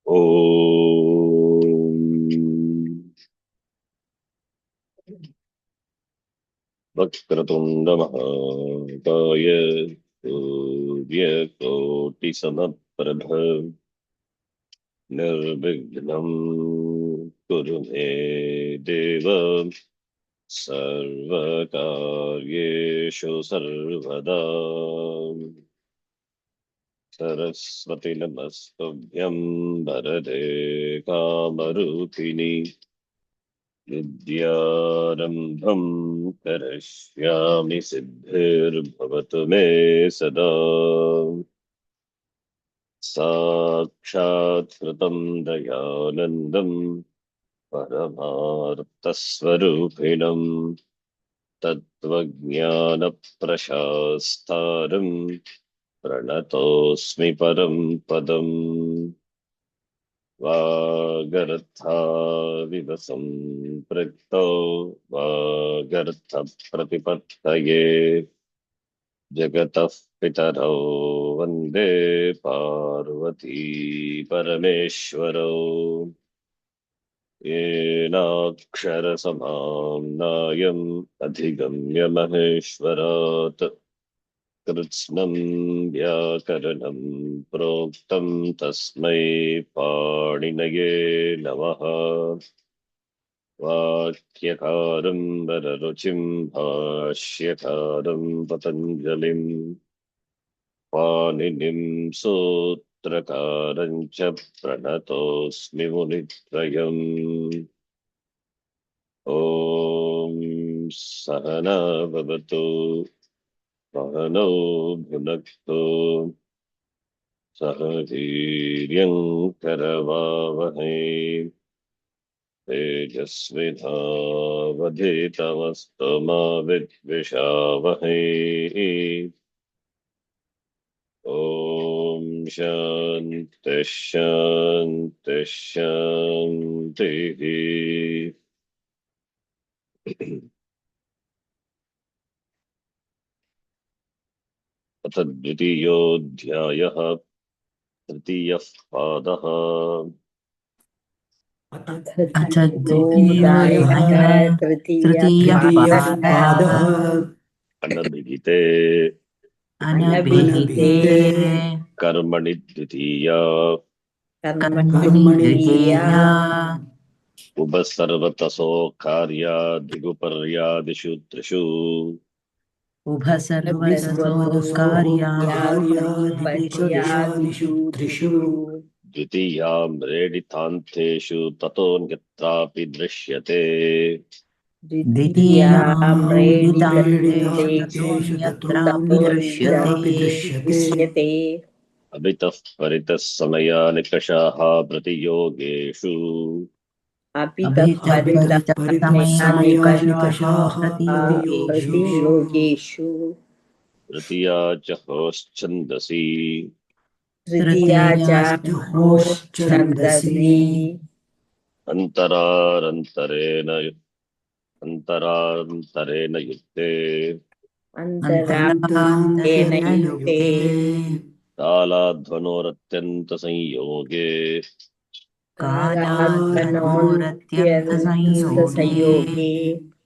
ॐ वक्रतुण्डमहाकाय सूर्यकोटिसमप्रभ निर्विघ्नं कुरु मे देव सर्वकार्येषु सर्वदा। सरस्वती नमस्तुभ्यं वरदे कामरूपिणि विद्यारम्भं करिष्यामि सिद्धिर्भवतु मे सदा। साक्षात् कृतं दयानन्दं परमार्थस्वरूपिणं तत्त्वज्ञानप्रशास्तारं प्रणतोऽस्मि परं पदम्। वागर्थाविव सम्पृक्तौ वागर्थप्रतिपत्तये जगतः पितरौ वन्दे पार्वती परमेश्वरौ। येनाक्षरसमाम्नायम् अधिगम्य महेश्वरात् कृत्स्नं व्याकरणं प्रोक्तं तस्मै पाणिनये नमः। वाक्यकारं वररुचिं भाष्यकारं पतञ्जलिं पाणिनिं सूत्रकारं च प्रणतोऽस्मि मुनित्रयम्। ॐ सहना भवतु सहनौ भुनक्तु सह वीर्यं करवावहै तेजस्विनावधीतमस्तु मा विद्विषावहै। ॐ शान्ति शान्ति शान्तिः। अथ द्वितीयोऽध्यायः तृतीयः पादः। अथ द्वितीयोऽध्यायः तृतीयः पादः। अनभिहिते कर्मणि द्वितीया उभसर्वतसो कार्यादिगुपर्यादिषु त्रिषु द्वितीयां रेडितान्तेषु ततोऽन्यत्रापि दृश्यते। अभितः परितः समया निकषाः प्रतियोगेषु तृतीया च होश्छन्दसि अन्तरान्तरेण युक्ते कालाध्वनोरत्यन्तसंयोगे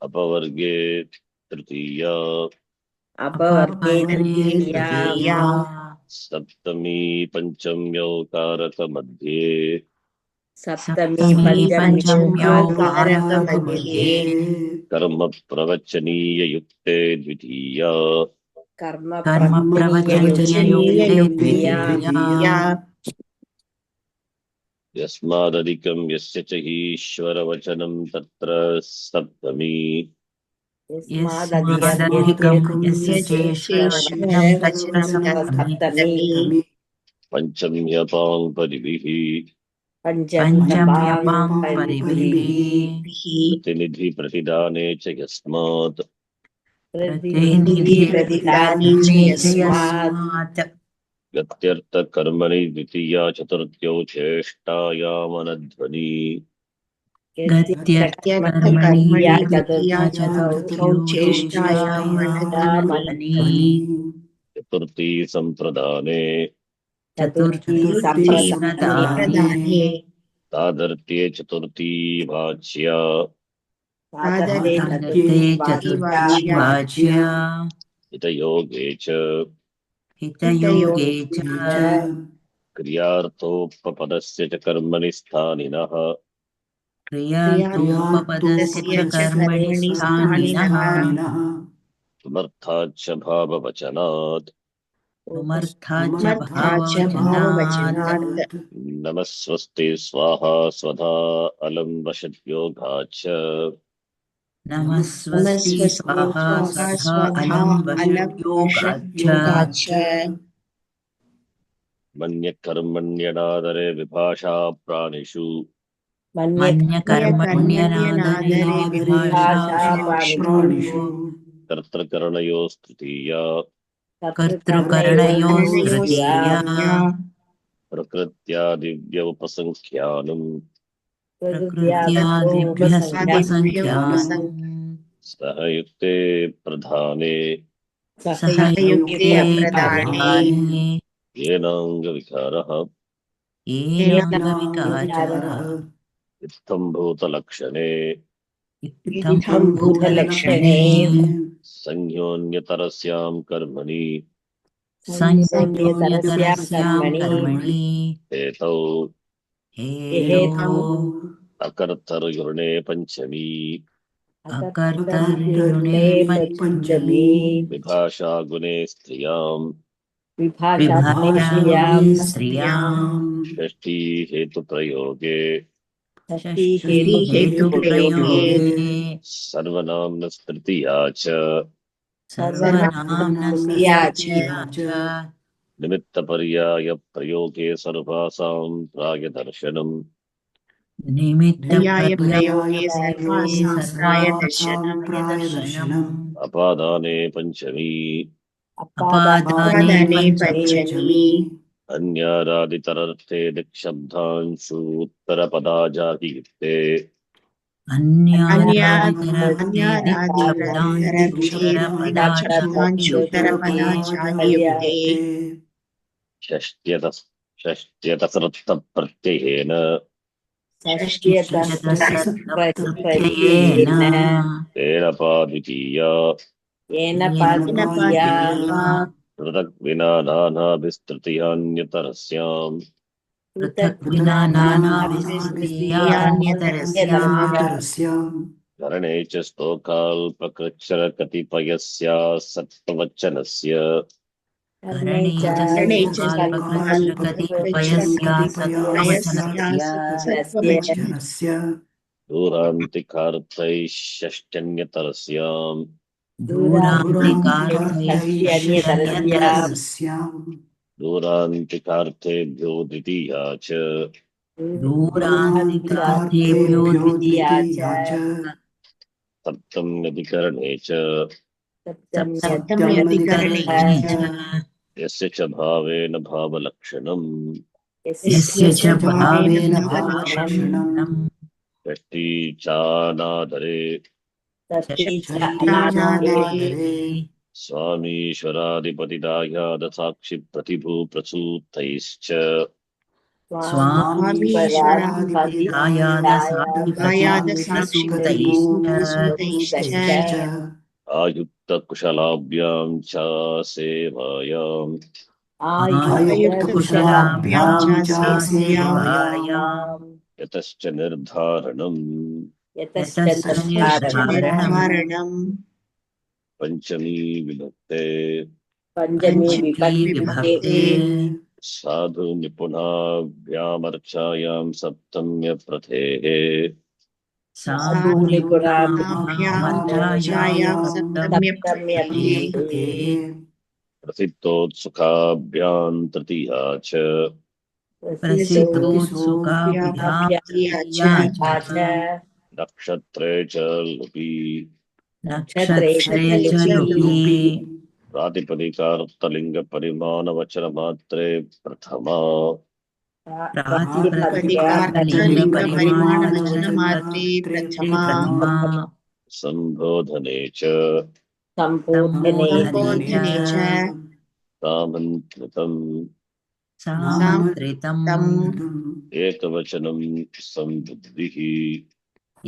अपवर्गे तृतीया सप्तमी पंचम्यौ कारकमध्ये कर्म प्रवचनीय युक्ते द्वितीया यस्मादधिकं यस्य च ईश्वरवचनं तत्र सप्तमी पंचम्यपां परिभिः प्रतिनिधि प्रतिदाने च यस्मात् गत्यर्थकर्मणि द्वितीया चतुर्थ्यौ चेष्टायामनध्वनि चतुर्थी संप्रदाने चतुर्थी संप्रदाने संप्रदाने तादर्त्ये चतुर्थी वाच्या तादर्थे चतुर्थी वाच्या हितयोगे च हितयोगे च क्रियार्थोपपदस्य च कर्मणि स्थानिनः क्रियार्थोपपदस्य च कर्मणि स्थानिनः समर्थाच्च भाववचनात् समर्थाच्च भाववचनात् नमस्वस्ते स्वाहा स्वधा अलं वशद्योगाच्च नमस्वस्ति स्वाहा स्वधा अलं वशद्योगाच्च मन्यकर्मण्यनादरे विभाषा प्राणिषु मन्यकर्मण्यनादरे विभाषा प्राणिषु कर्तृकरणयोस्तृतीया कर्तृकरणयोस्तृतीया प्रकृत्यादिव्यवपसङ्ख्यानम् प्रकृत्यादिभ्यः उपसङ्ख्यानम् सह युक्ते प्रधाने सह युक्ते प्रधाने येनाङ्गविकारः येनाङ्गविकारः इत्थम्भूतलक्षणे इत्थं भूतलक्षणे संयोन्यतरस्यां कर्मणि संयोन्यतरस्यां कर्मणि हेतौ हेतौ अकर्तर्युर्णे पञ्चमी अकर्तर्युणे पञ्चमी विभाषा गुणे स्त्रियाम् विभाषागुणे स्त्रियां षष्ठी हेतुप्रयोगे हेतुप्रयोगे सर्वनाम्नस्तृतीया च सर्वनाम्नस्तृतीया च निमित्तपर्यायप्रयोगे सर्वासां प्रायदर्शनम् निमित्तप्रयोगे सर्वासां प्रायदर्शनम् अपादाने पञ्चमी अपादाने पञ्चमी अन्यारादितरर्थे दिक्शब्दांशूत्तरपदा जातियुक्ते अन्यारादितरर्थे दिक्शब्दांशुतरपदाचार्युक्ते षष्ट्यतसृत्तप्रत्ययेन षष्ट्यतसप्रत्ययेन तेन पाद्वितीया पृथक् विना नानाभिस्तृतीयान्यतरस्याम् पृथक् विना नानाविस्तृतीयान्यतरस्याम् करणे च स्तोकाल्पकृच्छ्रकतिपयस्या सत्त्ववचनस्य करणे च स्तोकाल्पकृच्छ्रकतिपयस्या सत्त्ववचनस्य दूरान्तिकार्थैः षष्ट्यन्यतरस्याम् दूरान्तिकार्थैश्चन्यतरस्याम् दूरान्तिकार्थेभ्यो द्वितीया च दूरान्तिकार्थेभ्यो द्वितीया च सप्तम्यधिकरणे च सप्तम्यधिकरणे च यस्य च भावेन भावलक्षणम् यस्य च भावेन भावलक्षणम् षष्ठी चानादरे स्वामीश्वरादिपतिदायादसाक्षिप्रतिभूप्रसूतैश्च स्वामीश्वरादिपतिदायादसाक्षिप्रतिभूप्रसूतैश्च आयुक्तकुशलाभ्यां च सेवायाम् आयुक्तकुशलाभ्यां च सेवायाम् यतश्च निर्धारणम् यतश्च निर्धारणम् पञ्चमी विभक्ते विभक्ते साधु निपुणाभ्यामर्चायां सप्तम्यप्रथेः साधु निपुणाभ्यामर्चायां सप्तम्यप्रथेः प्रसिद्धोत्सुकाभ्यां तृतीया च प्रसिद्धोत्सुकाभ्यां तृतीया च नक्षत्रे च लुपि नक्षत्रे च लुपि प्रातिपदिकार्थलिङ्गपरिमाणवचनमात्रे प्रथमा प्रातिपदिकार्थलिङ्गपरिमाणवचनमात्रे प्रथमा सम्बोधने च सम्बोधने च सामन्त्रितम् सामृतम् एकवचनं संबुद्धिः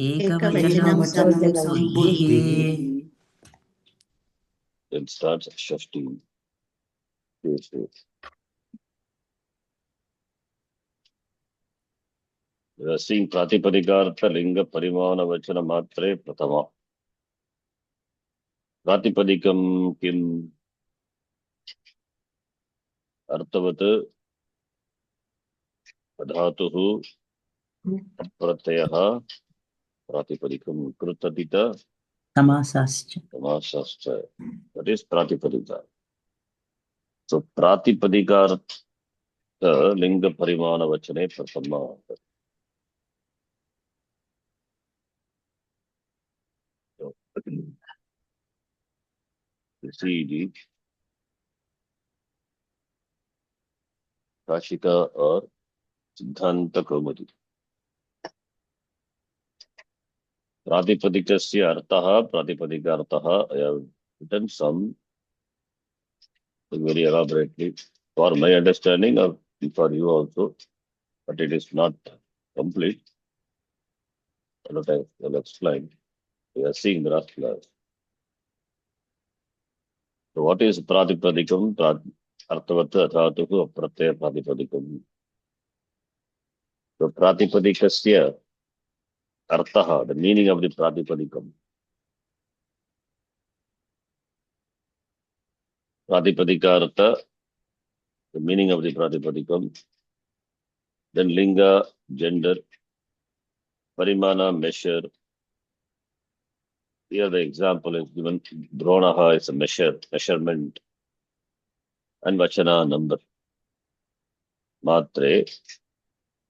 एकवचनं संबुद्धिः then starts Shashti. Yes, yes. We are seeing Pratipadikārtha Linga Parimāna Vachana Matre Pratama. Pratipadikam Kim Artavat Adhatuhu Pratyaya Pratipadikam Krutadita समासश्च Tamasascha. That is Pratipadika. So Pratipadikārtha Linga Parimāna Vachane Pratama. So, you see the Kashika or Siddhanta Kaumadi. Pratipadikasya artaha, pratipadika I have written some very elaborately for my understanding or for you also, but it is not complete. What I will explain. We are seeing the last class. So what is pratipadikam? Artavata adhatuhu pratyaya pratipadikam. So pratipadikasya artaha, the meaning of the pratipadikam. Pratipadika the meaning of the pratipadikam. Then linga, gender, parimana, measure. Here the example is given. Dronaha is a measurement. And vachana, number. Matre.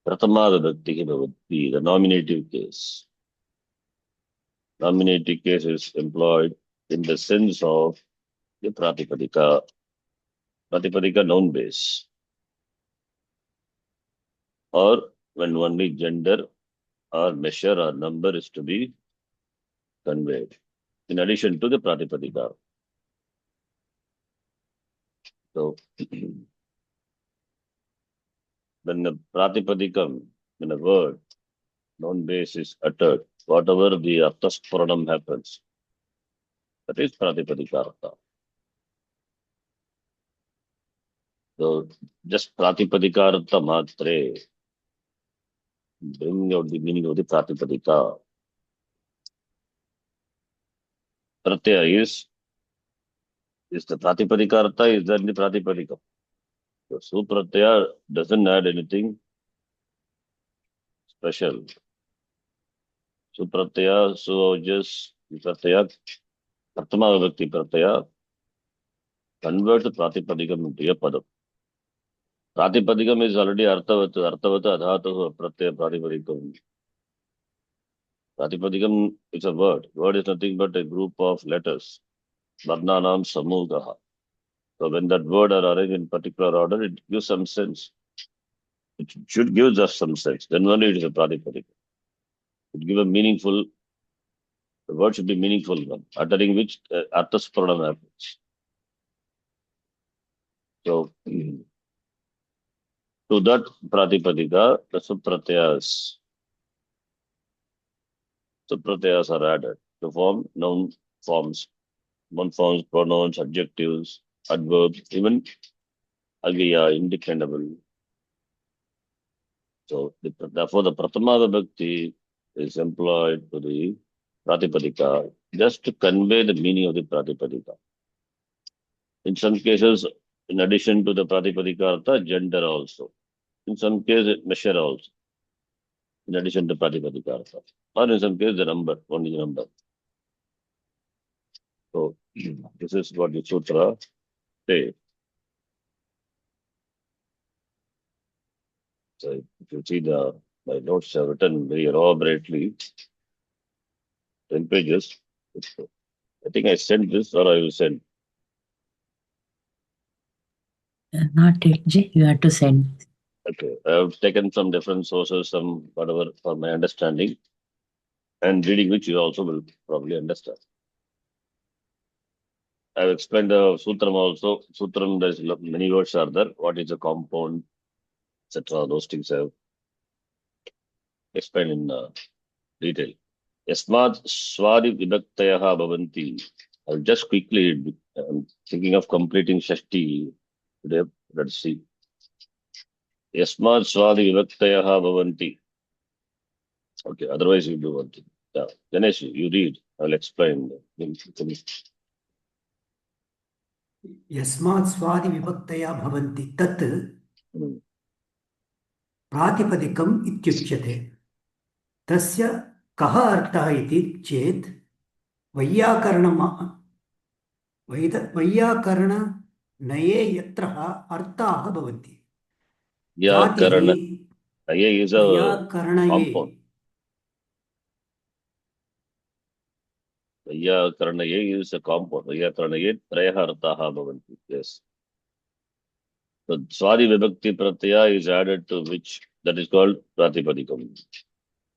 Pratama vibhakti bhavati, the nominative case. Nominative case is employed in the sense of the pratipadika. Pratipadika noun base. Or when only gender or measure or number is to be conveyed. In addition to the pratipadika. So, when the pratipadikam, when a word, noun base is uttered, whatever the arthaspuranam happens, that is pratipadika. So, just pratipadika matre, bring out the meaning of the pratipadika. Pratyaya is the pratipadika is that the pratipadika. So, supratyaya doesn't add anything special. Supratyaya, suojas, pratyaya, pratama vibhakti pratyaya, convert the pratipadikam into a padam. Pratipadikam is already artavata adhatuhu pratyaya pratipadikam. Pratipadikam is a word. Word is nothing but a group of letters. Varnanam samugaha. So when that word are arranged in particular order, it gives some sense. It should give just some sense. Then only it is a pratipadikam. It give a meaningful, the word should be meaningful one, uttering which arthaspuranam happens. So, to that pratipadika, the supratyayas are added to form noun forms, noun forms, pronouns, adjectives, adverbs, even agya, independable. So, therefore, the pratama vibhakti is employed to the pratipadika just to convey the meaning of the pratipadika. In some cases, in addition to the pratipadika, gender also. In some cases, measure also. In addition to pratipadika. Or in some cases, the number, only the number. So, this is what the sutra says. So, if you see my notes are written very elaborately, 10 pages. I think I sent this or I will send. Not yet, Jay. You have to send. Okay. I have taken some different sources, some whatever for my understanding, and reading which you also will probably understand. I have explained the sutram also. Sutram, there's many words are there. What is a compound? etc. Those things have explained in detail. Yasmat swadi vibhaktayaha bhavanti. I'll just quickly, thinking of completing Shashti today. Let's see. Yasmat swadi vibhaktayaha bhavanti. Okay, otherwise you do one thing. Yeah. Ganesh, you read. I'll explain. यस्मात् स्वादि विभक्तया भवन्ति तत् Hmm. प्रातिपदिकम् इत्युच्यते तस्य कः अर्थः इति चेत् वैयाकरणनये यत्र अर्थाः भवन्ति जातिः Karana is a वैयाकरणये compound. Karana is a compound. Karana trayaha arthaha bhavanti. Yes. So swadi vibhakti pratyaya is added to which that is called pratipadikam.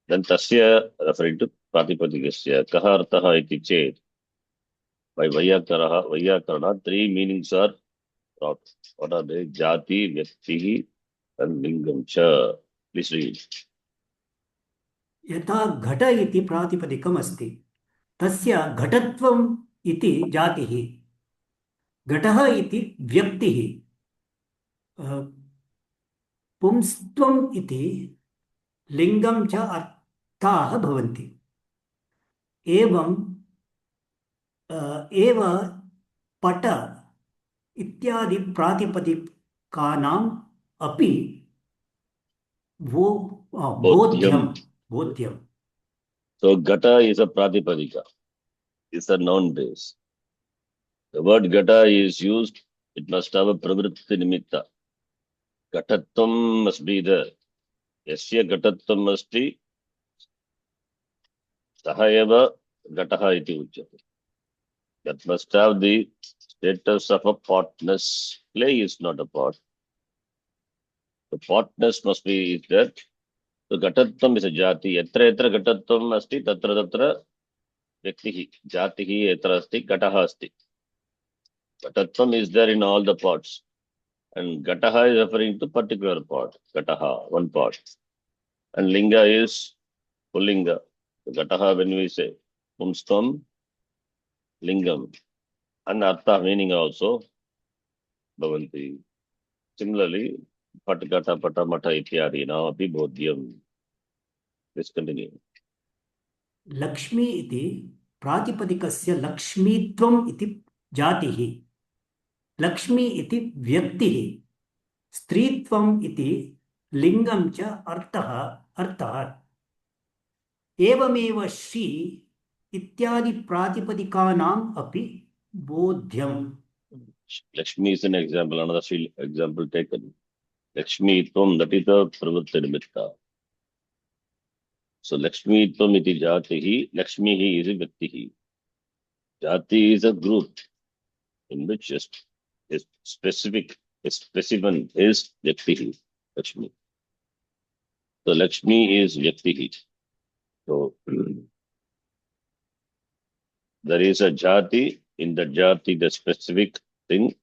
Then tasya referring to pratipadikasya kaha arthaha iti chet. By Vaiyakarana, three meanings are brought. What are they? Jati, Vyakti, and Lingam cha. Please read. यथा घट इति प्रातिपदिकम् अस्ति तस्य घटत्वम् इति जातिः घटः इति व्यक्तिः पुंस्त्वम् इति लिङ्गं च अर्थाः भवन्ति एवं एव पट इत्यादि प्रातिपदिकानाम् अपि बोध्यम्. So Gata is a Pratipadika. It's a noun base. The word Gata is used, it must have a Pravritti Nimitta. Gatatvam must be there. Yasya Gatatvam must be Sahayava Gataha iti uchyate. That must have the status of a partness. Clay is not a part. The partness must be there. So Gatatvam is a jati. Yatra Gatatvam asti tatra vyaktihi. Jatihi etra asti Gataha asti. Gatatvam is there in all the parts. And Gataha is referring to particular part. Gataha, one part. And Linga is Pullinga. So Gataha, when we say Pumstvam, Lingam. And Artha meaning also Bhavanti. Similarly, Patakata, Patamata, Ityadi, now Api Bodhyam. Let's continue. Lakshmi इति प्रातिपदिकस्य लक्ष्मीत्वम् इति जातिः लक्ष्मी इति व्यक्तिः स्त्रीत्वम् इति लिङ्गं च अर्थः एवमेव श्री इत्यादि प्रातिपदिकानाम् अपि बोध्यम्. Lakshmi is an example, another example taken. Lakshmi Tvam, that is the Pravritti Nimitta. So Lakshmi Tvam iti Jatihi, Lakshmihi is a Vyaktihi. Jati is a group in which a specific, a specimen is Vyaktihi, Lakshmi. So Lakshmi is Vyaktihi. So there is a Jati, in the Jati the specific thing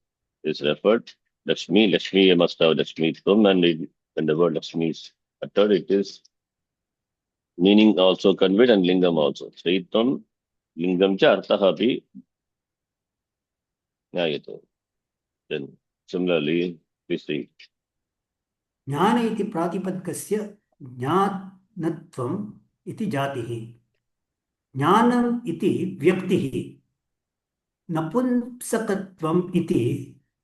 is referred. Lakshmi must have Lakshmi Tvam, and when the word Lakshmi is uttered, it is meaning also conveyed and Lingam also. Sritvam, Lingam cha arthaha api jnayato. Then similarly, we see. ज्ञान इति प्रातिपदिकस्य ज्ञानत्वम् इति जातिः ज्ञानम् इति व्यक्तिः नपुंसकत्वम् इति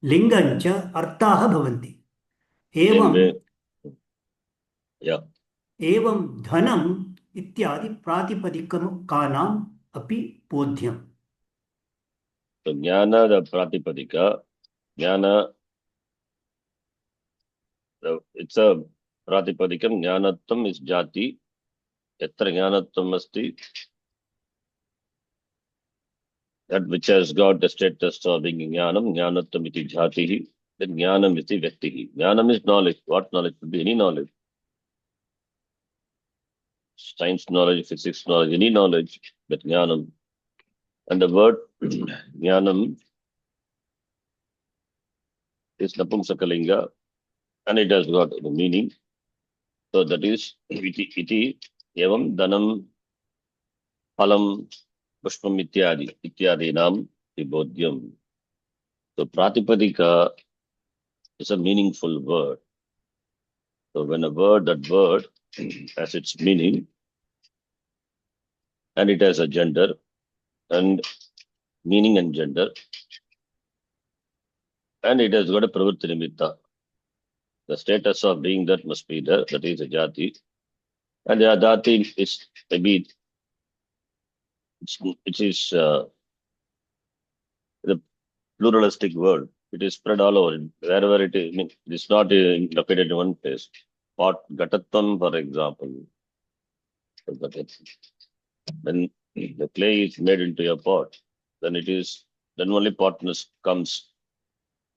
लिङ्गं च अर्थाः भवन्ति एवं धनम् इत्यादि प्रातिपदिकानाम् अपि बोध्यम्. So Jnana, the Pratipadika, Jnana, it's a Pratipadikam, Jnanatvam is Jati, Yatra Jnanatvam asti, that which has got the status of being Jnanam, Jnanatvam iti Jatihi, then Jnanam iti Vyaktihi. Jnanam is knowledge. What knowledge? Could be any knowledge. Science knowledge, physics knowledge, any knowledge, but Jnanam. And the word Jnanam is Napumsakalinga. and it has got the meaning. So that is iti evam dhanam phalam pushpam ityadi nam vibodhyam. So pratipadika is a meaningful word. So when that word has its meaning and it has a gender and meaning and gender, and it has got a pravritti nimitta. The status of being that must be there, that is a jati. And the jati is maybe it is the pluralistic word. It is spread all over. Wherever it is, I mean, it is not located in one place. Pot gatatvam, for example. When the clay is made into a pot, then only potness comes.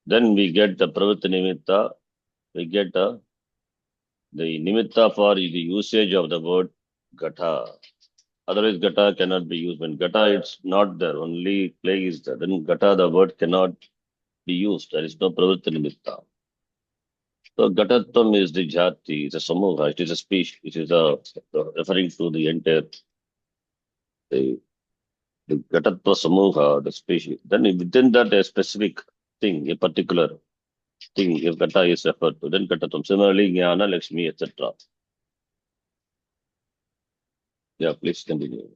Then we get the pravritti nimitta, we get the nimitta for the usage of the word gata. Otherwise, gata cannot be used. When gata it's not there, only clay is there. Then gata, the word cannot be used. There is no pravritti nimitta. So gatatvam is the jati, it's a samuha, it is a species, it is referring to the entire the gatatva samuha, the species. Then within that a specific thing, a particular thing, if gata is referred to, then gatatvam. Similarly, jnana, lakshmi, etc. Yeah, please continue.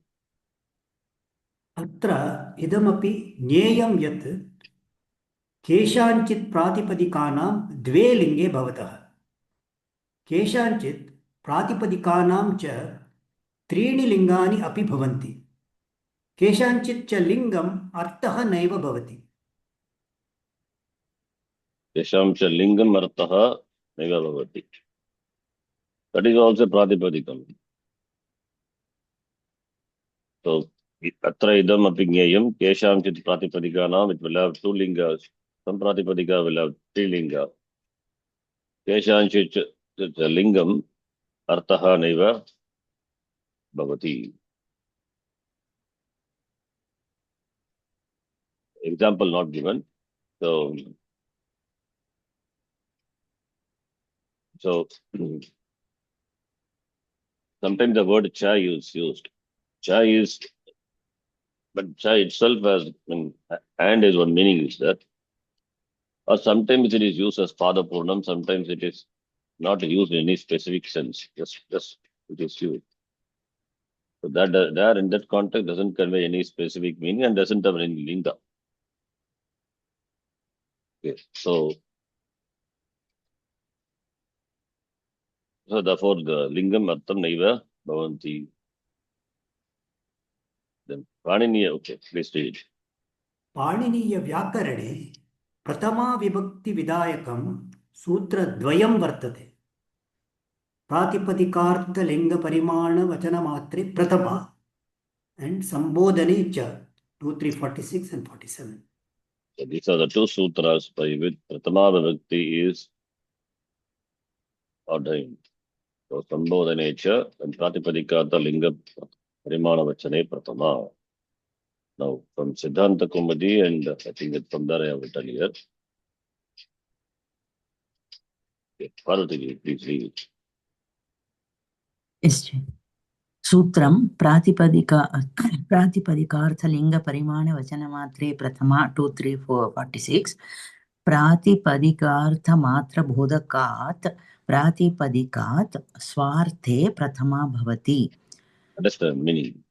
अत्र इदमपि ज्ञेयं यत् केषाञ्चित् प्रातिपदिकानां द्वे लिङ्गे भवतः केषाञ्चित् प्रातिपदिकानां च त्रीणि लिङ्गानि अपि भवन्ति केषाञ्चित् च लिङ्गम् अर्थः नैव भवति Yesham cha lingam arthaha naiva bhavati. That is also pratipadikam. So, atra idam api jneyam, kesham chit pratipadikana, it will have two lingas. Some pratipadika will have three linga. Kesham chit lingam arthaha naiva bhavati. Example not given. So sometimes the word chai is used. Chai is, but chai itself has, and is one meaning is that. Or sometimes it is used as Pada Purnam, sometimes it is not used in any specific sense. Just it is used. So that there in that context doesn't convey any specific meaning and doesn't have any linga. Okay. So therefore the lingam artham naiva bhavanti. Then Paniniya, okay, please read. पाणिनीय व्याकरणे प्रथमा विभक्ति विधायकं सूत्रद्वयं वर्तते प्रातिपदिकार्थ लिंग परिमाण वचनमात्रे प्रथमा and संबोधने च 2, 3, 46 and 47. So these are the two sutras by which Pratama Vibhakti is ordained. So Sambodhane cha and Pratipadikata Linga Parimana Vachane Pratama. Now from Siddhanta Kumadi and I think that from there I have written here. Okay, Parvati, please read. Yes. Sutram Pratipadika Linga Parimana Vachanamatre Prathama 2, 3, 4, 46. Pratipadika Matra Bodhakat Pratipadikat Swarte Prathama Bhavati. Understand meaning.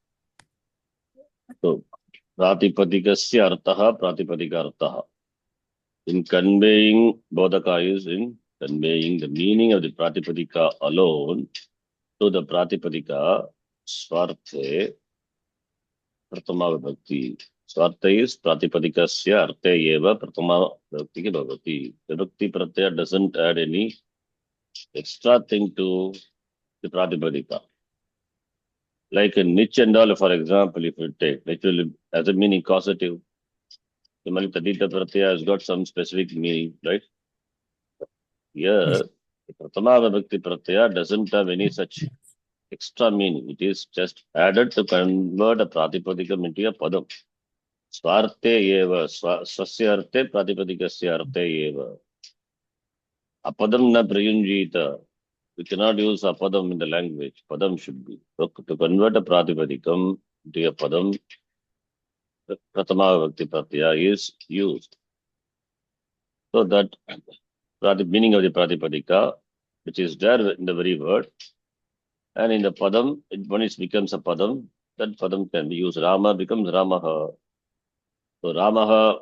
So Pratipadikasya Arthaha Pratipadika Arthaha. In conveying Bodhaka is in conveying the meaning of the Pratipadika alone to the Pratipadika Swarte Pratama Vibhakti. Swarte is Pratipadikasya Arte Eva Pratama Vibhakti Bhavati. Vibhakti Pratyaya doesn't add any extra thing to the Pratipadika. Like in niche and all, for example, if you take, it will as a meaning causative. Similarly, Tadita Pratyaya has got some specific meaning, right? Here, Yes. Pratama Vibhakti Pratyaya doesn't have any such extra meaning. It is just added to convert a Pratipadikam into a Padam. Swarte eva, swasya arte, Pratipadikasya arte eva. Apadam na prayunjita. We cannot use apadam in the language. Padam should be. So, to convert a pratipadikam to a padam, Pratama Vibhakti Pratyaya is used. So that meaning of the pratipadika, which is there in the very word, and in the padam, when it becomes a padam, that padam can be used. Rama becomes Ramaha. So Ramaha,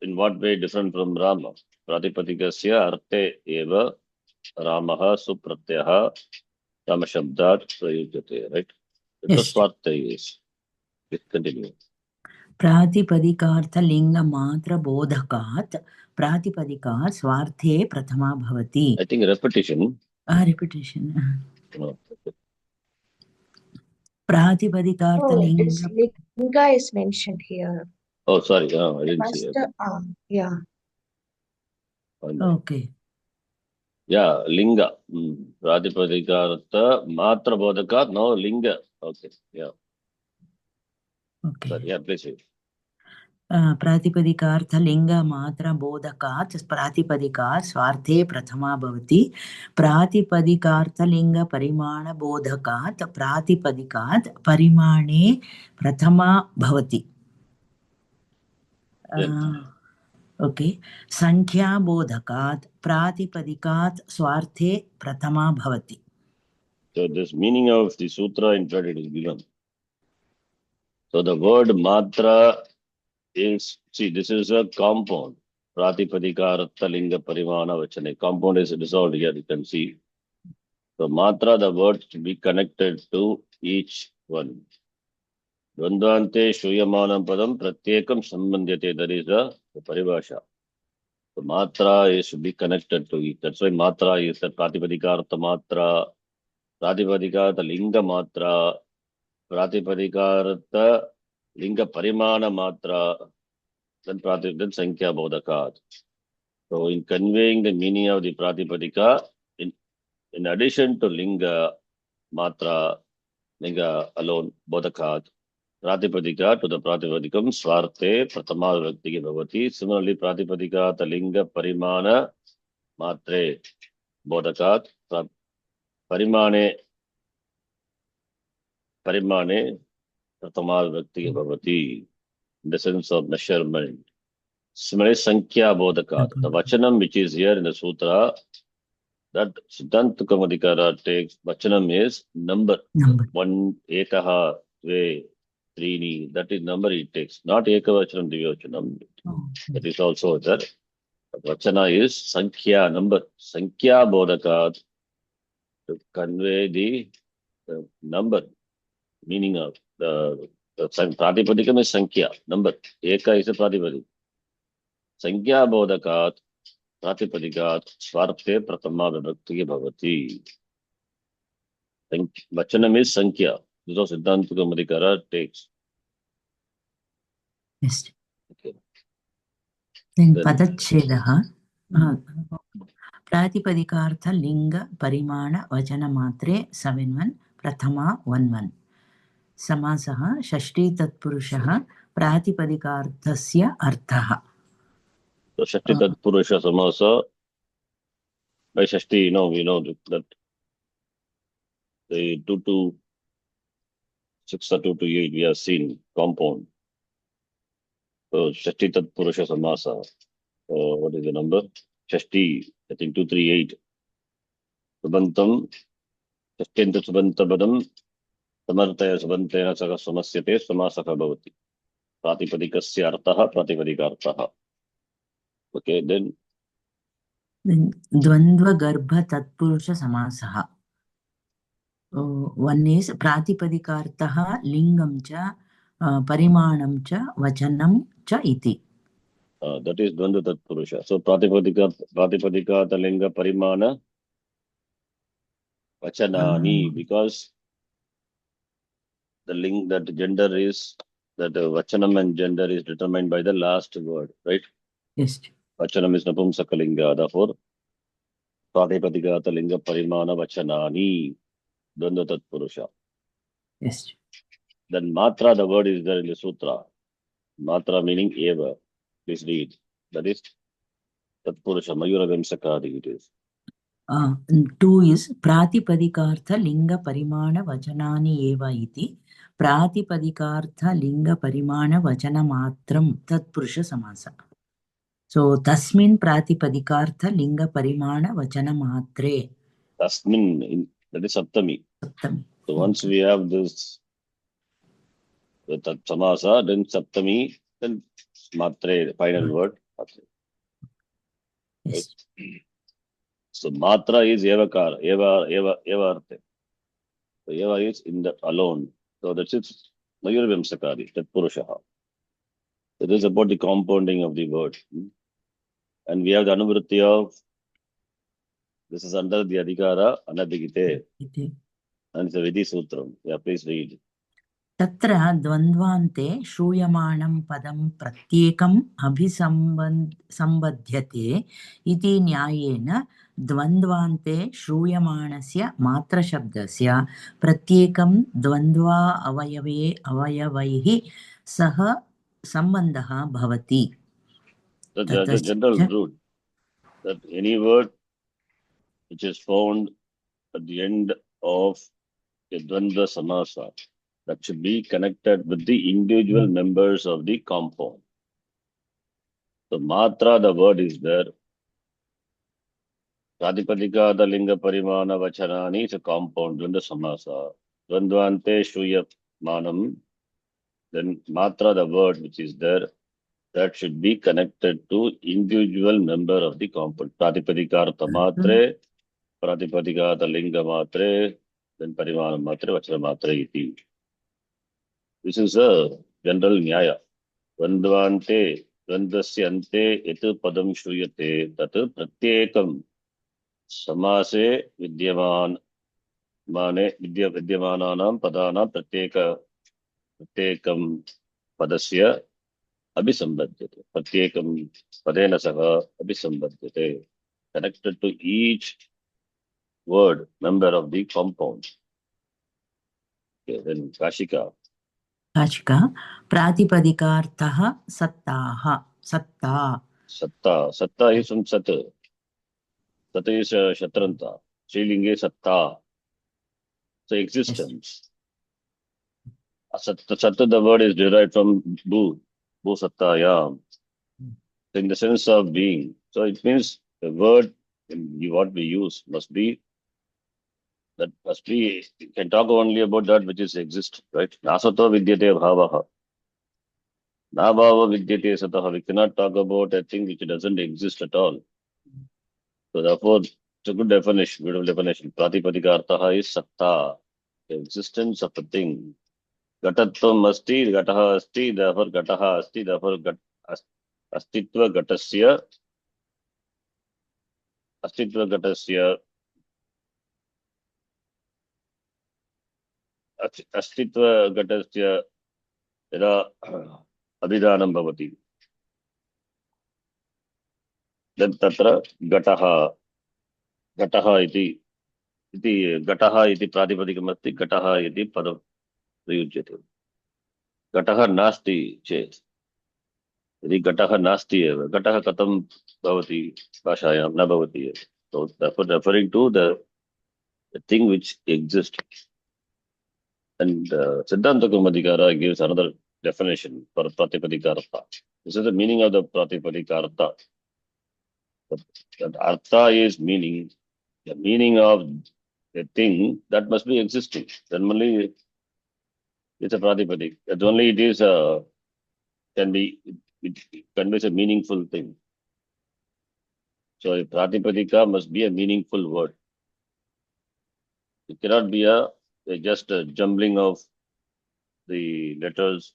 in what way different from Rama? Pratipadikasya arte eva Ramaha supratyaha Rama Shabdat prayujyate, right? Yes. That's what they is. Let's continue. प्रातिपदिकार्थ लिंग मात्र बोधकात् प्रातिपदिकात् स्वार्थे प्रथमा भवति. I think repetition. Repetition. No. प्रातिपदिकार्थ Oh, लिंग. this linga is mentioned here. Oh, sorry. No, I didn't see First, it. yeah. Okay. Yeah, linga. Pratipadika matra bodhaka, no linga. Okay, yeah. Okay. Sorry, yeah, please. प्रातिपदिकार्थ लिंग मात्र बोधकात् प्रातिपदिकात् स्वार्थे प्रथमा भवति. प्रातिपदिकार्थ लिंग परिमाण बोधकात् प्रातिपदिकात् परिमाणे प्रथमा भवति. Okay. संख्या बोधकात् प्रातिपदिकात् स्वार्थे प्रथमा भवति. So this meaning of the sutra in fact it is given. So the word matra is, see, this is a compound. Pratipadika linga parimana vachane. Compound is dissolved here, you can see. So matra, the word should be connected to each one. Dvandvante shuyamanam padam pratyekam sambandhyate. That is the paribhasha. So matra should be connected to it. That's why matra is the pratipadika matra, pratipadika linga matra, pratipadika linga parimana matra, then sankhya bodhakat. So in conveying the meaning of the pratipadika, in addition to linga matra, linga alone, bodhakat, Pratipadika to the Pratipadikam Swarte Pratama Vibhakti Bhavati. Similarly, Pratipadika the Linga Parimana Matre Bodhakat Parimane Pratama Vibhakti Bhavati in the sense of measurement. Similarly, Sankhya Bodhakat. The Vachanam which is here in the Sutra, that Siddhanta Kamadikara takes, Vachanam is number. One Ekaha Dve Trini, that is number it takes, not Ekavachanam, Divyachanam. That is also there. Vachana is Sankhya, number. Sankhya Bodhakat, to convey the number, meaning of the Pratipadikam is Sankhya, number. Eka is a Pratipadik. Sankhya Bodhakat, Pratipadikat, Swarte Pratama Vibhakti Bhavati. Vachanam is Sankhya. This is Siddhanta Kamadikara takes. Yes. Okay. Then Padachchedaha. प्रातिपदिकार्थ लिंग परिमाण वचन मात्रे 7-1 प्रथमा 1-1 समासः षष्ठी तत्पुरुषः प्रातिपदिकार्थस्य अर्थः. So Shakti Tatpurusha Samasa by Shashti, we know that the 2 to 6 or 2 to 8 we have seen compound. So Shashti Tatpurusha Samasa. So what is the number? Shashti, I think 238. Subantam, Shashtenta Subanta Badam, Samartaya Subantena Saka Samasyate, Samasaka Bhavati. Pratipadikasya Artaha, Pratipadika. Okay, then द्वन्द्व गर्भ तत्पुरुष समासः. One is प्रातिपदिकार्थः लिंगं च परिमाणं च वचनं च इति. that is Dvandva Tatpurusha. So Pratipadika Talinga Parimana Vachanani, because the link that gender is, that Vachanam and gender is determined by the last word, right? Yes. Vachanam is Napumsakalinga, therefore Pratipadika Talinga Parimana Vachanani, Dvandva Tatpurusha. Yes. Then Matra, the word is there in the Sutra. Matra meaning Eva. Please read. That is Tatpurusha, Mayura Vimsakadi it is. 2 is Pratipadikārtha Linga Parimāna Vachanāni Eva iti. Pratipadikārtha Linga Parimāna Vachana Matram Tatpurusha Samasa. So, Tasmin Pratipadikārtha Linga Parimāna Vachana Matre. Tasmin, that is Saptami. Saptami. So once we have this Tat Samasa, then Saptami, then Matre, the final word. Matre. Yes. So Matra is Evakara, Eva Arte. So Eva is in the alone. So that's it. Mayur Vimsakari, that Purushaha. So this is about the compounding of the word. And we have the Anuvritti of, this is under the Adhikara, Anabhigite. Iti. And it's a Vidhi Sutram. Yeah, please read. तत्र द्वन्द्वान्ते श्रूयमाणं पदं प्रत्येकम् अभिसम्बध्यते इति न्यायेन द्वन्द्वान्ते श्रूयमाणस्य मात्रशब्दस्य प्रत्येकं द्वन्द्वा अवयवैः सह सम्बन्धः भवति. That's the general rule that any word which is found at the end of a Dvandva Samasa, that should be connected with the individual members of the compound. So Matra, the word is there. Pratipadika, the Linga Parimana Vachanani is a compound, Dvandva Samasa. Dvandvante Shruya Manam, then Matra, the word which is there, that should be connected to individual member of the compound. Pratipadika Artha Matre, Pratipadika the Linga Matre, then Parimana Matre, Vachana Matre iti. This is a general nyaya. Dvandvante, Dvandvasya ante etu padam shruyate tatu pratyekam samase vidyamananam padana pratyekam padasya abhisambhadyate. Pratyekam padena saha abhisambhadyate. Connected to each word, member of the compound. Okay, then Kashika. Kashika, Pratipadikārtah sattaha, satta. Satta is from Sat. Sat is Shatranta. Srilinga Satta. So existence. Sat, the word is derived from Bu Sattaya. So in the sense of being. So it means the word, what we use must be, you can talk only about that which is exist, right? Nasato vidyate bhavaha. Nabhava vidyate sataha. We cannot talk about a thing which doesn't exist at all. So therefore, it's a good definition, beautiful definition. Pratipadika arthaha is satta, the existence of a thing. Gatatvam asti, gataha asti, therefore gataha asti, therefore astitva gatasya yada abhidanam bhavati. Then tatra gataha iti pratipadikam asti, gataha iti padam prayujyate. Gataha nasti chet. Yadi gataha nasti eva. Gataha katam bhavati bhashayam na bhavati eva. So therefore referring to the thing which exists. And Siddhanta Kaumadikara gives another definition for Pratipadika-artha. This is the meaning of the Pratipadika-artha. That artha is meaning, the meaning of a thing that must be existing. Then only it's a Pratipadik. That only it is it conveys a meaningful thing. So a Pratipadika must be a meaningful word. It cannot be just a jumbling of the letters,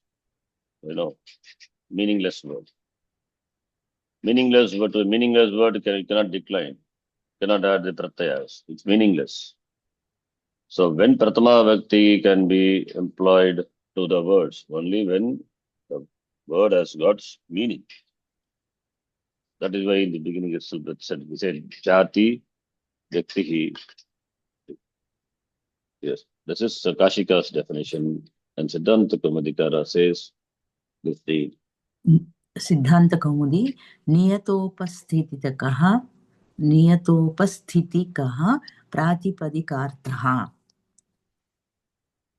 meaningless word. Meaningless word to a meaningless word cannot decline, cannot add the pratyayas. It's meaningless. So when Pratama Vakti can be employed to the words, only when the word has got meaning. That is why in the beginning itself we said Jati Vyaktihi. Yes, this is Kashika's definition, and Siddhanta Kaumadikara says this the सिद्धान्तकौमुदी नियतोपस्थितिकः प्रातिपदिकार्थः।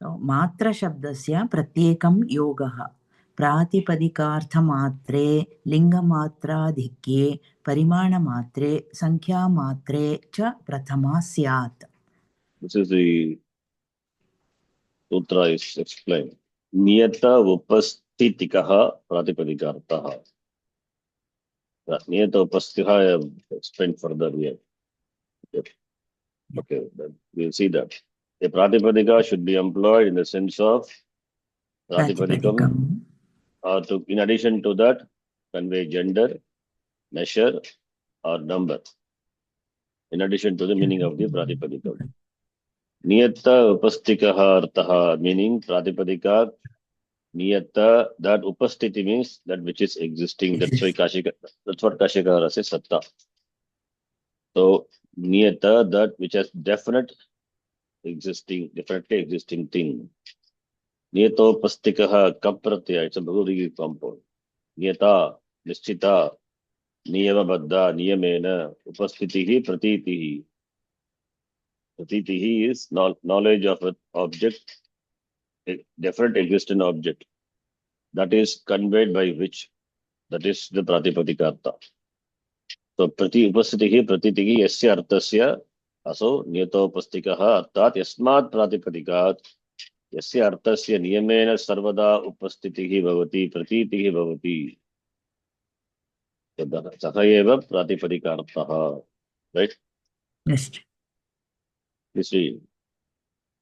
मात्रशब्दस्य प्रत्येकं योगः प्रातिपदिकार्थमात्रे लिङ्गमात्राधिक्ये परिमाणमात्रे संख्यामात्रे च प्रथमा स्यात्। This is the sutra is explained. Niyata upastitikaha pratipadikaartaha. Niyata upastitikaha I have explained further here. Okay, then we'll see that. A pratipadika should be employed in the sense of pratipadikam, or to, in addition to that, convey gender, measure, or number. In addition to the meaning of the pratipadika. Niyata upastikaha artaha, meaning pratipadika, niyata, that upastiti means that which is existing. That's why Kashika, that's what Kashikara says, satta. So, niyata, that which has definitely existing thing. Niyatopastikaha kapratyaya, it's a Bhagavad compound. Niyata, nischita, niyamabadda, niyamena, upastitihi, pratitihi. Pratitihi is knowledge of an object, a definite existent object. That is conveyed by which? That is the pratipadika. So, upastitihi, pratitihi, yasya artasya, aso niyatopastikaha artat yasmat pratipadikaat. यस्य अर्थस्य नियमेन सर्वदा उपस्थितिः भवति प्रतीतिः भवति सः एव प्रातिपदिकार्थः right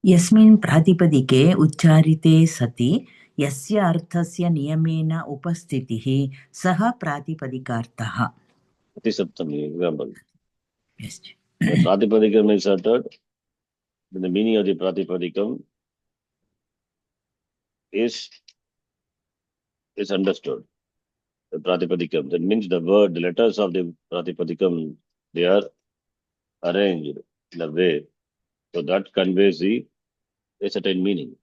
यस्मिन् प्रातिपदिके उच्चारिते सति यस्य अर्थस्य नियमेन उपस्थितिः सः प्रातिपदिकार्थः प्रतिसप्तमी example प्रातिपदिकम is uttered then the meaning of the pratipadikam is understood. The pratipadikam, that means the word, the letters of the pratipadikam, they are arranged in a way so that conveys a certain meaning.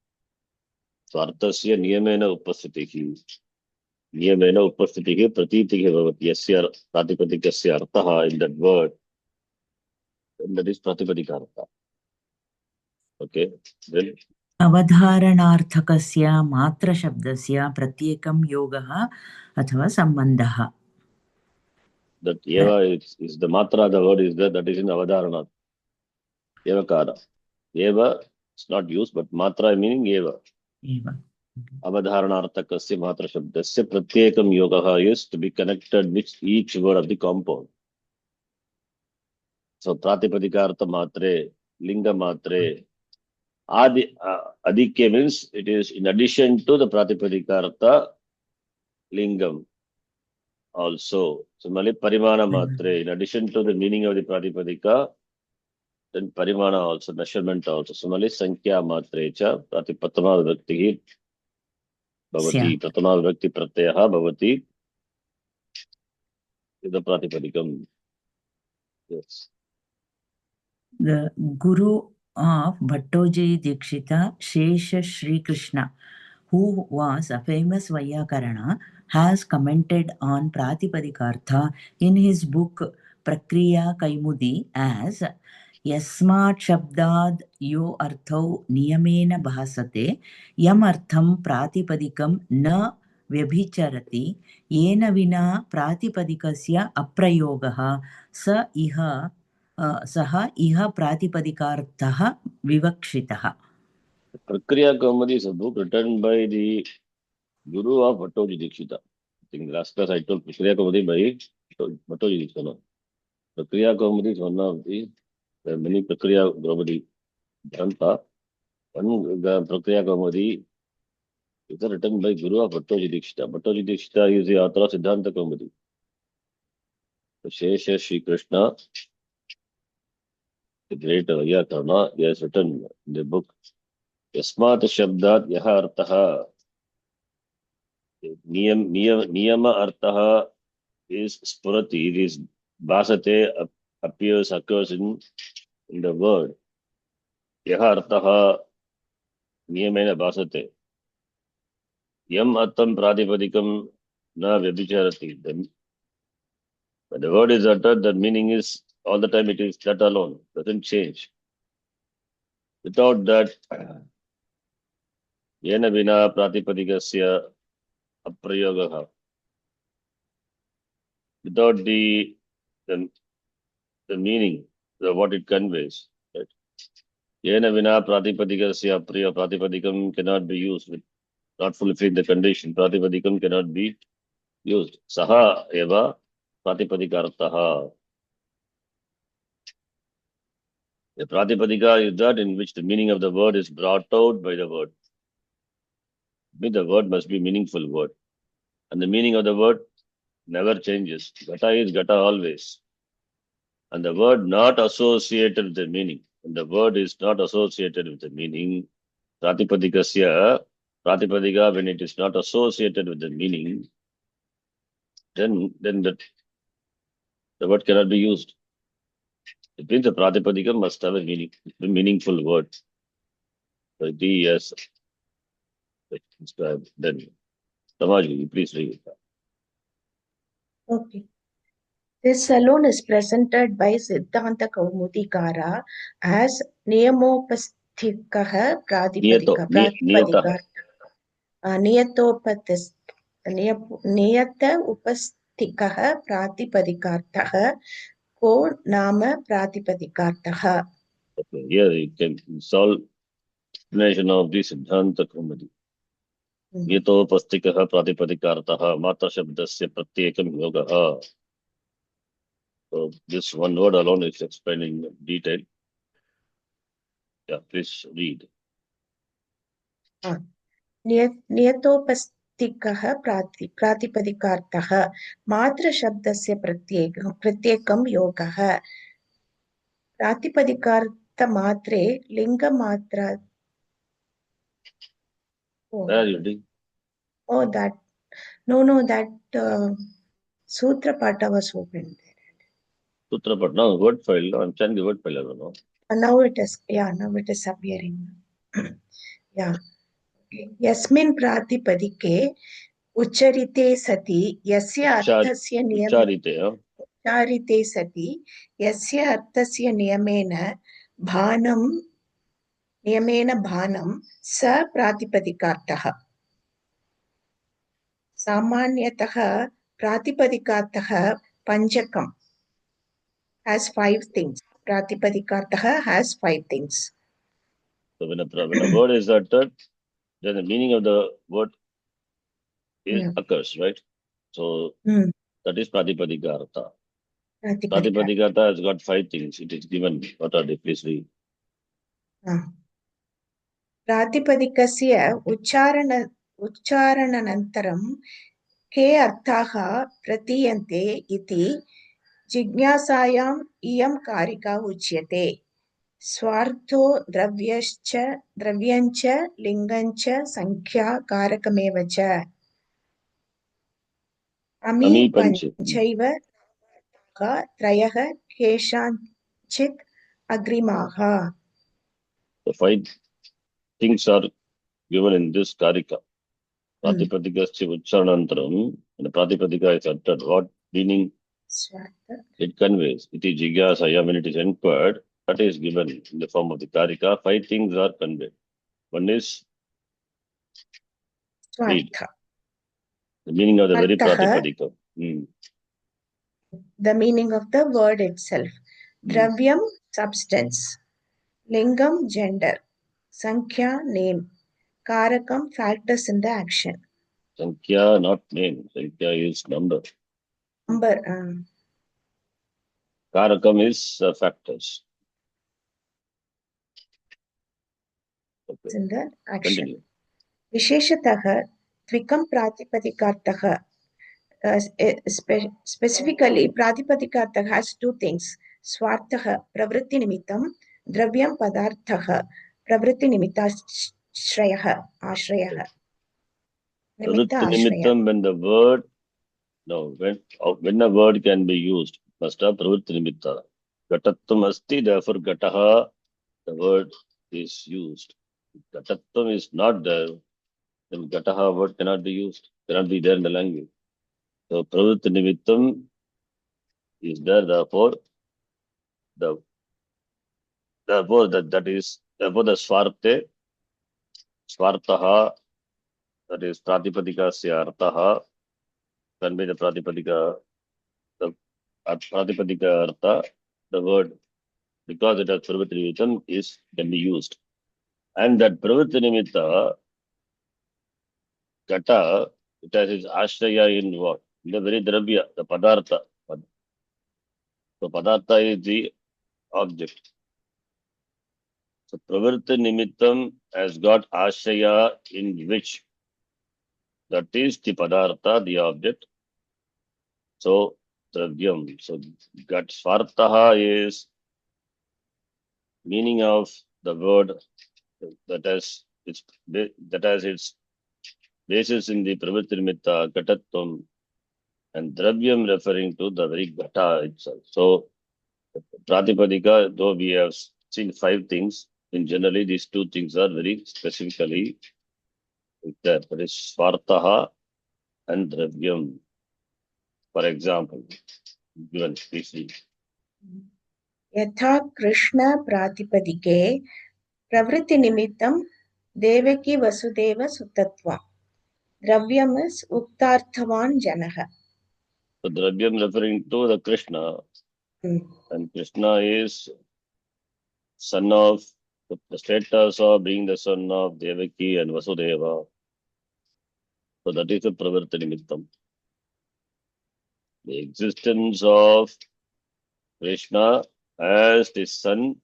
So arthasya niyamena upasthitihi pratitihi bhavati yasya pratipadikasya arthaha, in that word, and that is pratipadika. Okay, then अवधारणार्थकस्य मात्रशब्दस्य प्रत्येकं योगः अथवा सम्बन्धः. That eva is the matra, the word is there, that is in avadharana. Evakara. Eva is not used, but matra meaning eva. Avadharanarthakasya matra shabdasya pratyekam yogaha is to be connected with each word of the compound. So pratipadika matre, linga matre, adikya means it is in addition to the pratipadika lingam also. Similarly, parimana matre, in addition to the meaning of the pratipadika, then parimana also, measurement also. Similarly, sankhya matre cha pratipatama vibhakti bhavati, pratama vibhakti pratyaha bhavati, is the pratipadikam. Yes. The guru of Bhattoji Dikshita, Shesha Sri Krishna, who was a famous Vyakarana, has commented on Pratipadikārtha in his book Prakriya Kaimudi as Yasmat Shabdad Yo Arthau Niyamena Bhasate Yam Artham Pratipadikam Na Vyabhicharati Yena Vina Pratipadikasya Aprayogaha Sa Iha सः इह प्रातिपदिकार्थः विवक्षितः. Prakriya Kaumudi is a book written by the Guru of Bhattoji Dikshita. I think last class I told Prakriya Kaumudi by Bhattoji Dikshita. Prakriya Kaumudi is one of the many Prakriya Kaumudi grantha. One Prakriya Kaumudi is written by Guru of Bhattoji Dikshita. Bhattoji Dikshita is the author of Siddhanta Kaumudi. Shesha Sri Krishna, the great Vyakarana, he has written in the book Yasmat Shabdat Yaha Artaha. Niyama Artaha is Spurati, it is Bhasate, occurs in the word. Yaha Artaha Niyamena Bhasate. Yam Artam Pratipadikam, na vyabhicharati. Then when the word is uttered, the meaning is all the time it is that alone, doesn't change. Without that, yena vina pratipadikasya aprayogaha. Without the meaning, what it conveys. Right? Yena vina pratipadikasya aprayo. Pratipadikam cannot be used with not fulfilling the condition. Pratipadikam cannot be used. Saha eva pratipadikaartaha. The pratipadika is that in which the meaning of the word is brought out by the word. The word must be meaningful word. And the meaning of the word never changes. Gata is gata always. And the word not associated with the meaning. When the word is not associated with the meaning, pratipadikasya, pratipadika, when it is not associated with the meaning, then the word cannot be used. It means the pratipadika must have a meaningful word. So yes, described. Then, Tamaji, please read it. Okay. This alone is presented by Siddhanta Kaumudikara as Niyamopasthikaha Pratipadika. Niyata. Niyata upasthikaha Pratipadikaartaha ko nama Pratipadikaartaha. Okay, here you can solve explanation of the Siddhanta Kaumudi. Yatopastikah pratipadikaartah mata shabdasya pratyekam yogaha. So this one word alone is explained in detail. Yeah, please read. नियतोपस्थिकः प्रातिपदिकार्थः मात्रशब्दस्य प्रत्येकं योगः प्रातिपदिकार्थमात्रे लिङ्गमात्रा. Where are you reading? Oh, that Sutra Pata was opened. Sutra Pat. Now word file. I'm sending the word file. I don't know. Now it is appearing. Yeah. यस्मिन् प्रातिपदिके उच्चरिते सति यस्य अर्थस्य उच्चारिते सति यस्य अर्थस्य नियमेन भानं स प्रातिपदिकार्थः. सामान्यतः प्रातिपदिकार्थः पञ्चकम् has 5 things. Pratipadikaartha has 5 things. So when a word is uttered, then the meaning of the word occurs, right? So that is pratipadikaartha. Pratipadikaartha has got 5 things. It is given. What are they? Please read. प्रातिपदिकस्य उच्चारणनन्तरं के अर्थाः प्रतीयन्ते इति जिज्ञासायाम् इयं कारिका उच्यते. स्वार्थो द्रव्यञ्च लिङ्गञ्च संख्या कारकमेव च. अमी पञ्चैव त्रयः केषाञ्चित् अग्रिमाः. The 5 things are given in this karika. Pratipadikasya ucharanantaram. And the pratipadika is uttered. What meaning it conveys? It is jigyasaya. When it is inquired, that is given in the form of the karika. 5 things are conveyed. One is Swartha. The meaning of the very pratipadika. The meaning of the word itself. Dravyam, substance. Lingam, gender. Sankhya, name. Karakam, factors in the action. Sankhya, not name. Sankhya is number. Karakam is factors. Okay. In the action. Continue. Visheshatah, Dvikam Pratipadikaartah. Specifically, Pratipadikaartah has 2 things. Swartah, Pravritti Nimittam. Dravyam Padartha, Pravritti Nimittashrayah, Ashrayah. Pravritti Nimittam, when the word, when a word can be used, must have Pravritti Nimitta. Gatatvam asti, therefore Gataha, the word is used. If Gatatvam is not there, then Gataha word cannot be used, cannot be there in the language. So pravritti nimittam is there, therefore the the Swartaha, that is Pratipadikasya Arthaha, convey the Pratipadika, the Pratipadika Artha, the word, because it has Pravritti Nimittam, can be used. And that Pravritti Nimitta, Gata, it has its Ashraya in what? In the very Dravya, the Padartha. So Padartha is the object. So Pravritti Nimittam has got Ashraya in which, that is the Padartha, the object. So Dravyam. So Gat Swartaha is meaning of the word that has its basis in the Pravritti Nimitta, Gatatvam, and Dravyam referring to the very Gata itself. So Pratipadika, though we have seen 5 things, in generally these 2 things are very specifically there. That is Swartaha and Dravyam. For example, given briefly. यथा कृष्ण प्रातिपदिके प्रवृत्ति निमित्तं Devaki Vasudev सुतत्वम्. द्रव्यम is uktarthavan janah. So Dravyam referring to the Krishna, and Krishna is son of the status of being the son of Devaki and Vasudeva. So that is the Pravritti Nimittam. The existence of Krishna as the son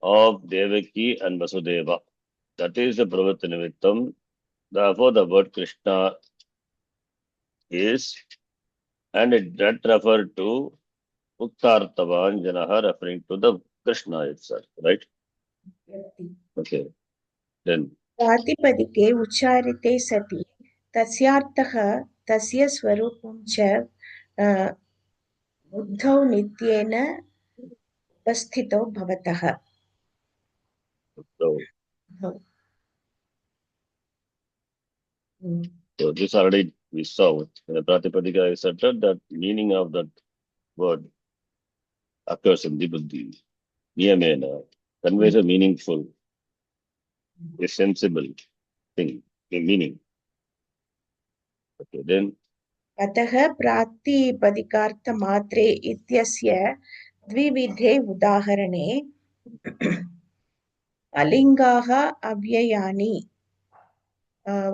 of Devaki and Vasudeva. That is the Pravritti Nimittam. Therefore, the word Krishna is, and it that refer to Uktartavan Janaha, referring to the Krishna itself, right? Okay. Then प्रातिपदिके उच्चारिते सति तस्यार्थः तस्य स्वरूपं च बुद्धौ नित्येन उपस्थितो भवतः. So this already we saw. In the Pratipadika is certain that meaning of that word occurs in the buddhi. Niyamena conveys a meaningful, a sensible thing, a meaning. Okay, then अतः प्रातिपदिकार्थमात्रे इत्यस्य द्विविधे उदाहरणे अलिङ्गाः अव्ययानि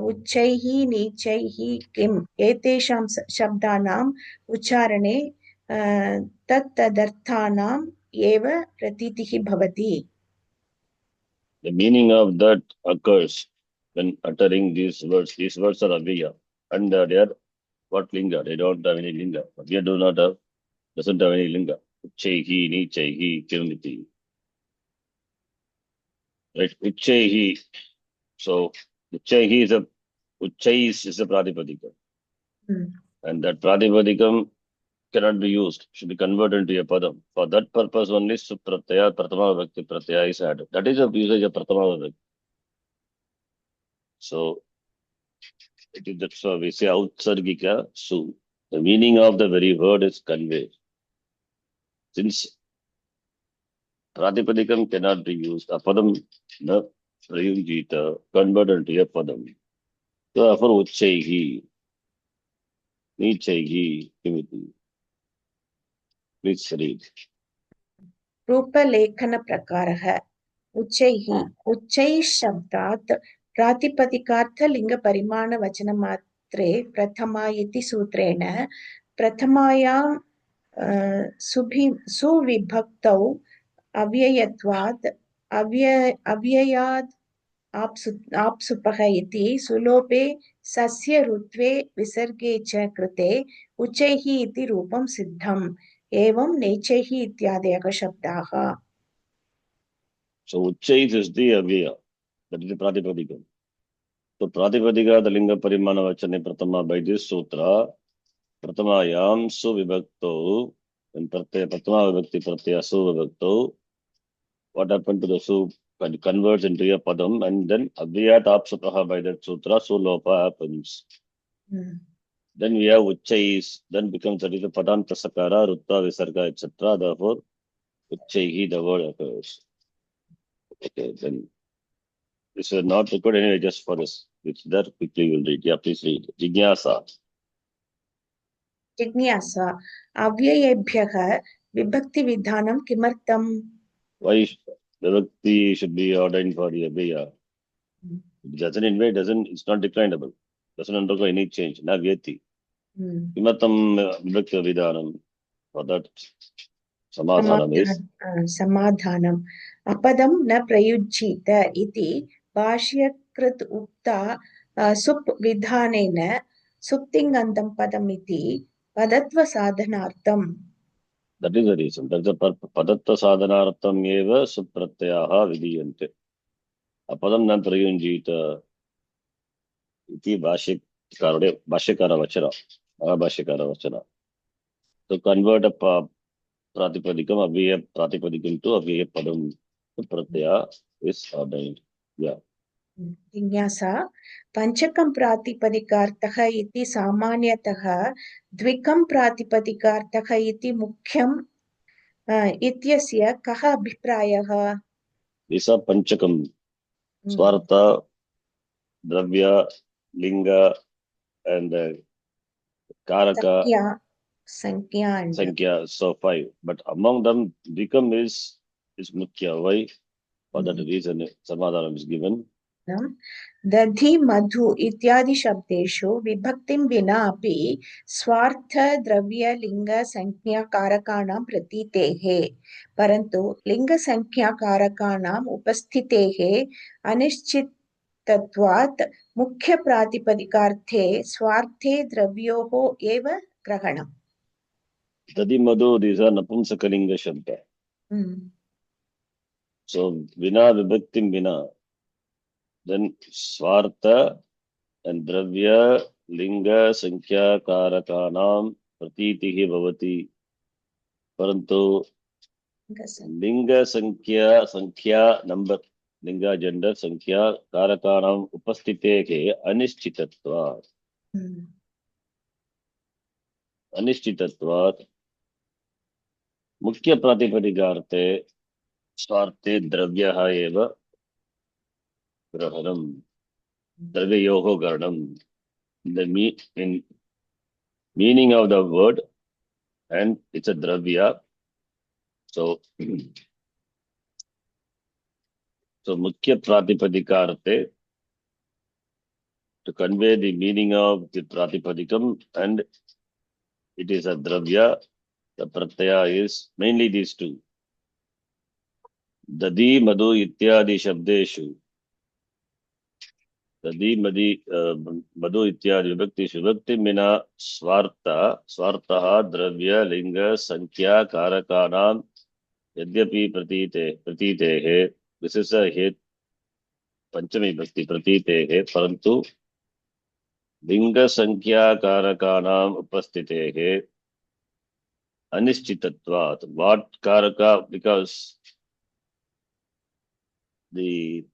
उच्चैः नीचैः किम् एतेषां शब्दानाम् उच्चारणे तत्तदर्थानाम् एव प्रतीतिः भवति. the meaning of that occurs when uttering these words. These words are avya, and they are what linga? They don't have any linga. Avya doesn't have any linga. Uchaihi, nichaihi, kirmiti. Right? Uchaihi. So Uchaihi is a Pratipadika. And that Pratipadikam cannot be used, should be converted into a padam. For that purpose only Supratyaya, Pratama Vibhakti Pratyaya is added. That is the usage of Pratama Vibhakti. So that's why we say Utsargika Su. The meaning of the very word is conveyed. Since Pratipadikam cannot be used, a padam na prayunjita, converted into a padam. So therefore Uchaihi, Nichaihi, Kimiti. Please read. रूपलेखनप्रकारः उच्चैः उच्चैः शब्दात् प्रातिपदिकार्थलिङ्गपरिमाणवचनमात्रे प्रथमा इति सूत्रेण प्रथमायां सुविभक्तौ अव्ययत्वात् अव्ययाद् आप्सुपः इति सुलोपे सस्य ऋत्वे विसर्गे च कृते उच्चैः इति रूपं सिद्धम्. एवं नेचैः इत्यादयः शब्दाः. So Uchchais is the Avyaya, that is the Pratipadika. So Pratipadika, the Linga Parimana Vachane Pratama, by this sutra, Pratamayam Su Vibhakto, and Pratama Vibhakti Pratyaya Su Vibhakto, what happened to the Su converts into a Padam, and then Avyayat Apsupaha by that sutra, so Lopa happens. Then we have Uchchais, then becomes that is the Padanta Sakara, Rutta Visarga, etc. Therefore, Uchchaihi, the word occurs. Okay, then this is not recorded anyway, just for this. It's there, quickly we'll read. Yeah, please read. Jigyasa. जिज्ञासा अव्ययेभ्यः विभक्तिविधानं किमर्थम्? Why the Vibhakti should be ordained for the Abhaya? It doesn't invade, it's not declinable. Doesn't undergo any change. Na Vyeti. Kimatam Vibhakti Vidhanam. For that, Samadhanam is समाधानम् अपदं न प्रयुज्येत इति भाष्यकृत उक्ता सुप् विधानेन सुप्तिङन्तं पदम् इति पदत्वसाधनार्थम्. that is the reason. That's the Padatta Sadhanartham eva Supratyaha Vidiyante. Apadam na prayunjita iti Bhashyakara Vachana. Bhashyakara Vachana. To convert a Pratipadikam, Abhaya Pratipadikam to Abhaya Padam Pratyaya is ordained. Yeah. जिज्ञासा पंचकं प्रातिपदिकार्थः इति सामान्यतः द्विकं प्रातिपदिकार्थः इति मुख्यम् इत्यस्य कः अभिप्रायः? These are Panchakam. Swartha, Dravya, Linga, and Karaka, Sankhya, so 5. But among them, Dvikam is Mukhya. Why? For that reason, Samadhanam is given. दधि मधु इत्यादि शब्देषु विभक्तिं विना अपि स्वार्थ द्रव्य लिंग संज्ञा कारकाणां प्रतीतेः, परन्तु लिंग संज्ञा कारकाणाम् उपस्थितेः अनिश्चितत्वात् मुख्य प्रातिपदिकार्थे स्वार्थे द्रव्योः एव ग्रहणम्. Dadi Madhu, these are Napumsakalinga Shabda. So, Vina Vibhaktim Vina. Then Swartha and Dravya, Linga, Sankhya, Karakanam, Pratitihi Bhavati. Parantu Linga, Sankhya, number, Linga, gender, Sankhya, Karakanam, Upastiteke, Anishchitatvat. Anishchitatvat. Mukhya Pratipadikarte, Swarte, Dravyaha eva. Rakaरणम, Dravyoho Garanam. The meaning of the word, and it's a Dravya. So Mukhya Pratipadikarte, to convey the meaning of the Pratipadikam, and it is a Dravya. The Pratyaya is mainly these two. Dadi Madhu Ityadi Shabdeshu. Dadi Madhu Ityadi Vibhakti Mina Swartaha Dravya Linga Sankhya Karakanam Yadyapi Pratitehe. This is a hit Panchami Bhakti Pratitehe Parantu Linga Sankhya Karakanam Upastitehe Anishchitatvat. What Karaka? Because the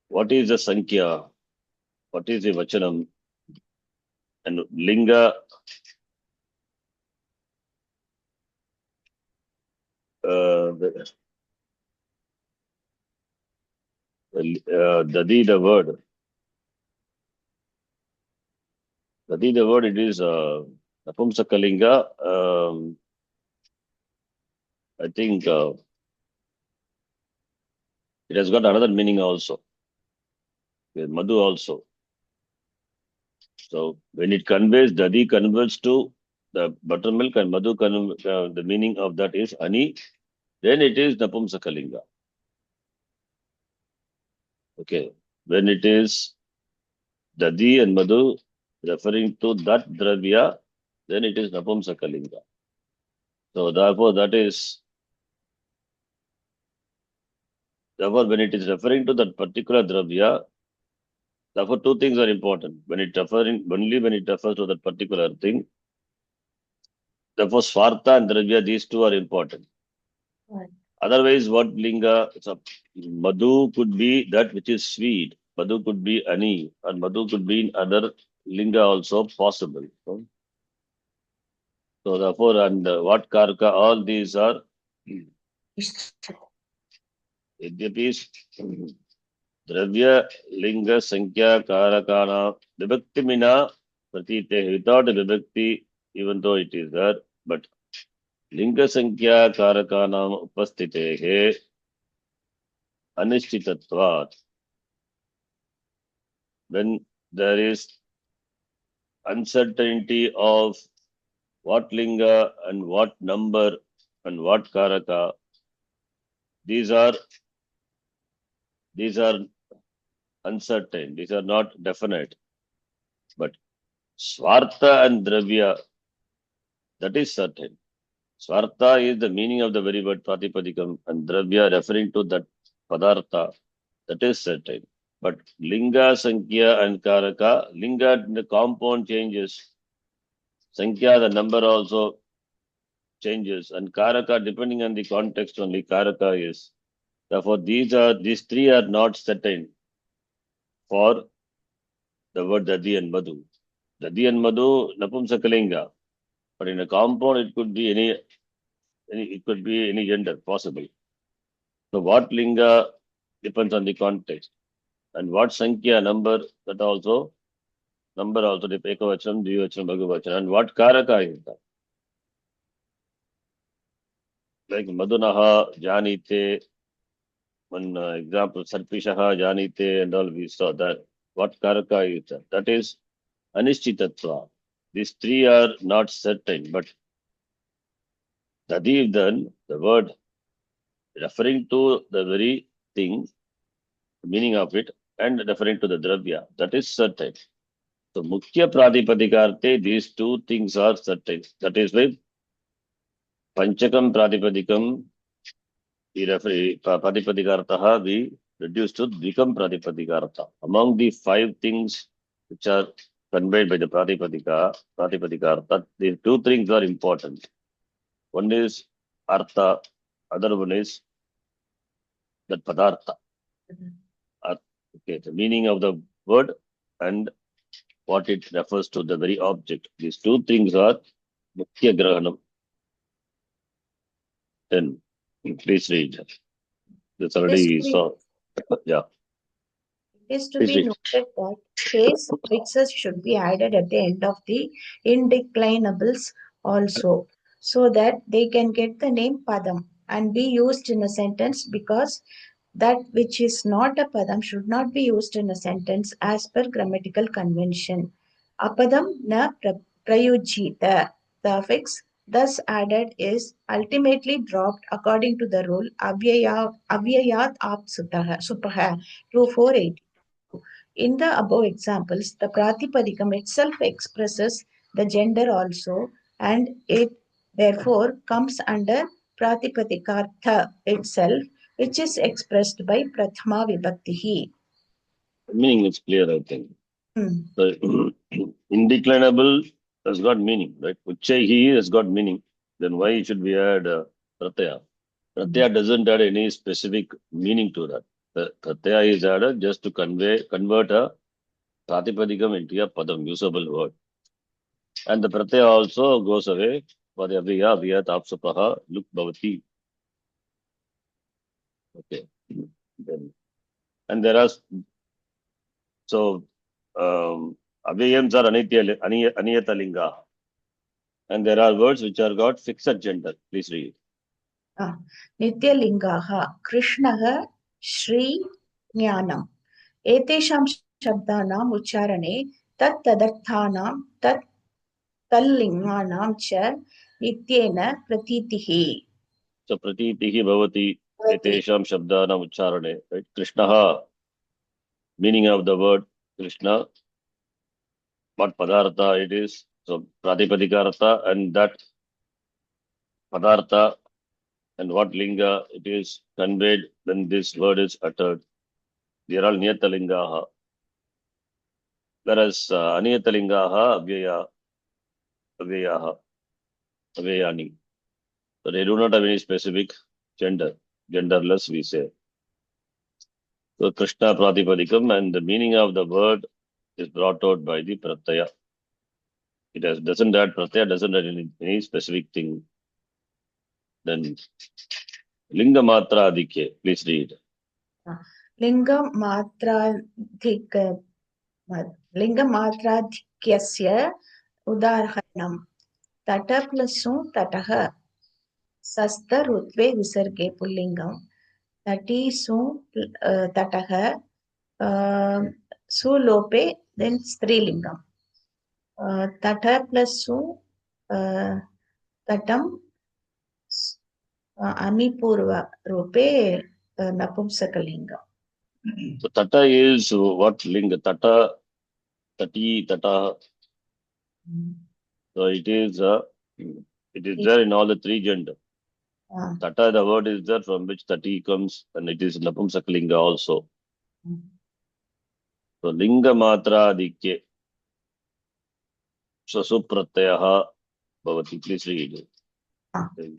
what is the Sankhya? What is the Vachanam? And Linga, Dadi, the word. Dadi, the word, it is Napumsakalinga. I think it has got another meaning also. Madhu also. So when it conveys, Dadi converts to the buttermilk, and Madhu, the meaning of that is Ani, then it is Napumsakalinga. Okay. When it is Dadi and Madhu referring to that Dravya, then it is Napumsakalinga. So therefore when it is referring to that particular Dravya, therefore two things are important. Only when it refers to that particular thing, therefore Swartha and Dravya, these two are important. Right. Otherwise, what Linga, Madhu could be that which is sweet. Madhu could be Ani, and Madhu could be in other linga also possible. So therefore, and what karka, all these are यद्यपि द्रव्य लिंग संख्या कारकाना vibhakti mina pratite without a vibhakti, even though it is there, but linga sankhya karakanam upastitehe anischitatvat. When there is uncertainty of what linga and what number and what karaka, these are uncertain, these are not definite. But Swartha and Dravya, that is certain. Swartha is the meaning of the very word Pratipadikam, and Dravya referring to that Padartha, that is certain. But Linga, Sankhya and Karaka, Linga, the compound changes. Sankhya, the number also changes. And Karaka, depending on the context only, Karaka is. Therefore, these three are not certain for the word Dadi and Madhu. Dadi and Madhu, Napumsakalinga. But in a compound, it could be any gender possible. So what linga depends on the context, and what sankhya number, that also number also the ekavachanam, dvivachanam, bhagavachanam, and what karaka is that? Like Madunaha Janite, one example, Sarpishaha Janite, and all we saw that. What karaka is that? That is Anishchitatva. These three are not certain, but Tadiv then, the word referring to the very thing, the meaning of it, and referring to the dravya, that is certain. So Mukhya Pratipadikarte, these two things are certain. That is why Panchakam Pratipadikam, Pratipadikartaha, we reduce to Dvikam Pratipadikarta. Among the five things which are conveyed by the Pratipadikarta, these two things are important. One is Artha, other one is that Padartha. Okay, the meaning of the word and what it refers to, the very object. These two things are Mukhya Grahanam. Then please read. This already we saw. Yeah. It is to Please be read. noted that case suffixes should be added at the end of the indeclinables also, so that they can get the name Padam and be used in a sentence, because that which is not a Padam should not be used in a sentence as per grammatical convention. Apadam na prayujita. The affix thus added is ultimately dropped according to the rule avyayat supah 2482. In the above examples, the Pratipadikam itself expresses the gender also, and it therefore comes under Pratipadikartha itself, which is expressed by Prathama Vibhaktihi. Meaning is clear, I think. Hmm. The indeclinable has got meaning, right? Uchaihi has got meaning. Then why should we add Pratyaya? Pratyaya doesn't add any specific meaning to that. The Pratyaya is added just to convert a Pratipadikam into a Padam, usable word. And the Pratyaya also goes away for the Aviya, Viyat, Apsupaha, Luk Bhavati. Okay. Then, and there are, so, Avyayams are Aniyata Linga. And there are words which are got fixed gender. Please read. Nityalingaha Krishnaha Shri Jnanam. Etesham Shabdanam Ucharane Tat Tadarthanam Tat Tallinganam Cha Nityena Pratitihi. So Pratitihi Bhavati Etesham Shabdanam Ucharane. Right? Krishnaha, meaning of the word Krishna, what Padartha it is. So Pratipadikartha, and that Padartha and what Linga it is conveyed when this word is uttered. They are all Niyatalingaha. Whereas Aniyatalingaha, Avyayaha, Avyayani. So they do not have any specific gender. Genderless, we say. So Krishna Pratipadikam, and the meaning of the word is brought out by the pratyaya. Doesn't add pratyaya, doesn't add any specific thing. Then Linga Matra Adikye, please read. लिङ्गमात्राधिक्यस्य उदाहरणं तट plus तटः सस्तरुत्वे विसर्गे पुल्लिङ्गं तटी सु तटः सुलोपे then स्त्रीलिङ्गं तट plus तटं अनिपूर्व रूपे नपुंसकलिङ्गं. So Tata is what Linga? Tata, Tati, Tata. So it is there in all the three genders. Tata, the word is there from which Tati comes, and it is Napumsakalinga also. So Linga Matra Adikye. So Supratyaya Bhavati. Please read.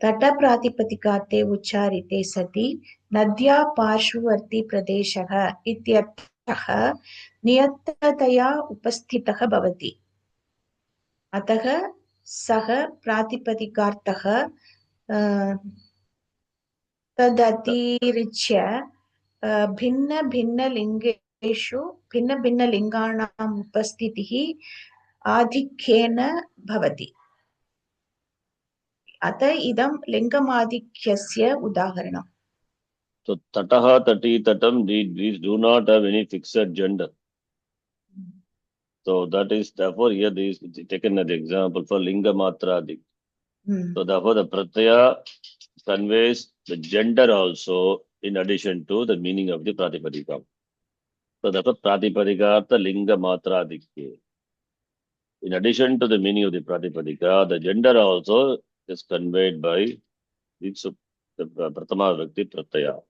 तटप्रातिपदिकार्थे उच्चारिते सति नद्या पार्श्ववर्ती प्रदेशः इत्यर्थः नियततया उपस्थितः भवति. अतः सः प्रातिपदिकार्थः तदतिरिच्य भिन्नभिन्नलिङ्गेषु भिन्नभिन्नलिङ्गानाम् उपस्थितिः आधिक्येन भवति. अतः इदं लिङ्गमाधिक्यस्य उदाहरणम्. So Tataha, Tati, Tatam, these do not have any fixed gender. So that is therefore here this is taken as the example for Linga Matra Adik. So therefore the Pratyaya conveys the gender also in addition to the meaning of the Pratipadika. So therefore Pratipadika Linga Matra Adikye. In addition to the meaning of the Pratipadika, the gender also is conveyed by the Pratama Vibhakti Pratyaya.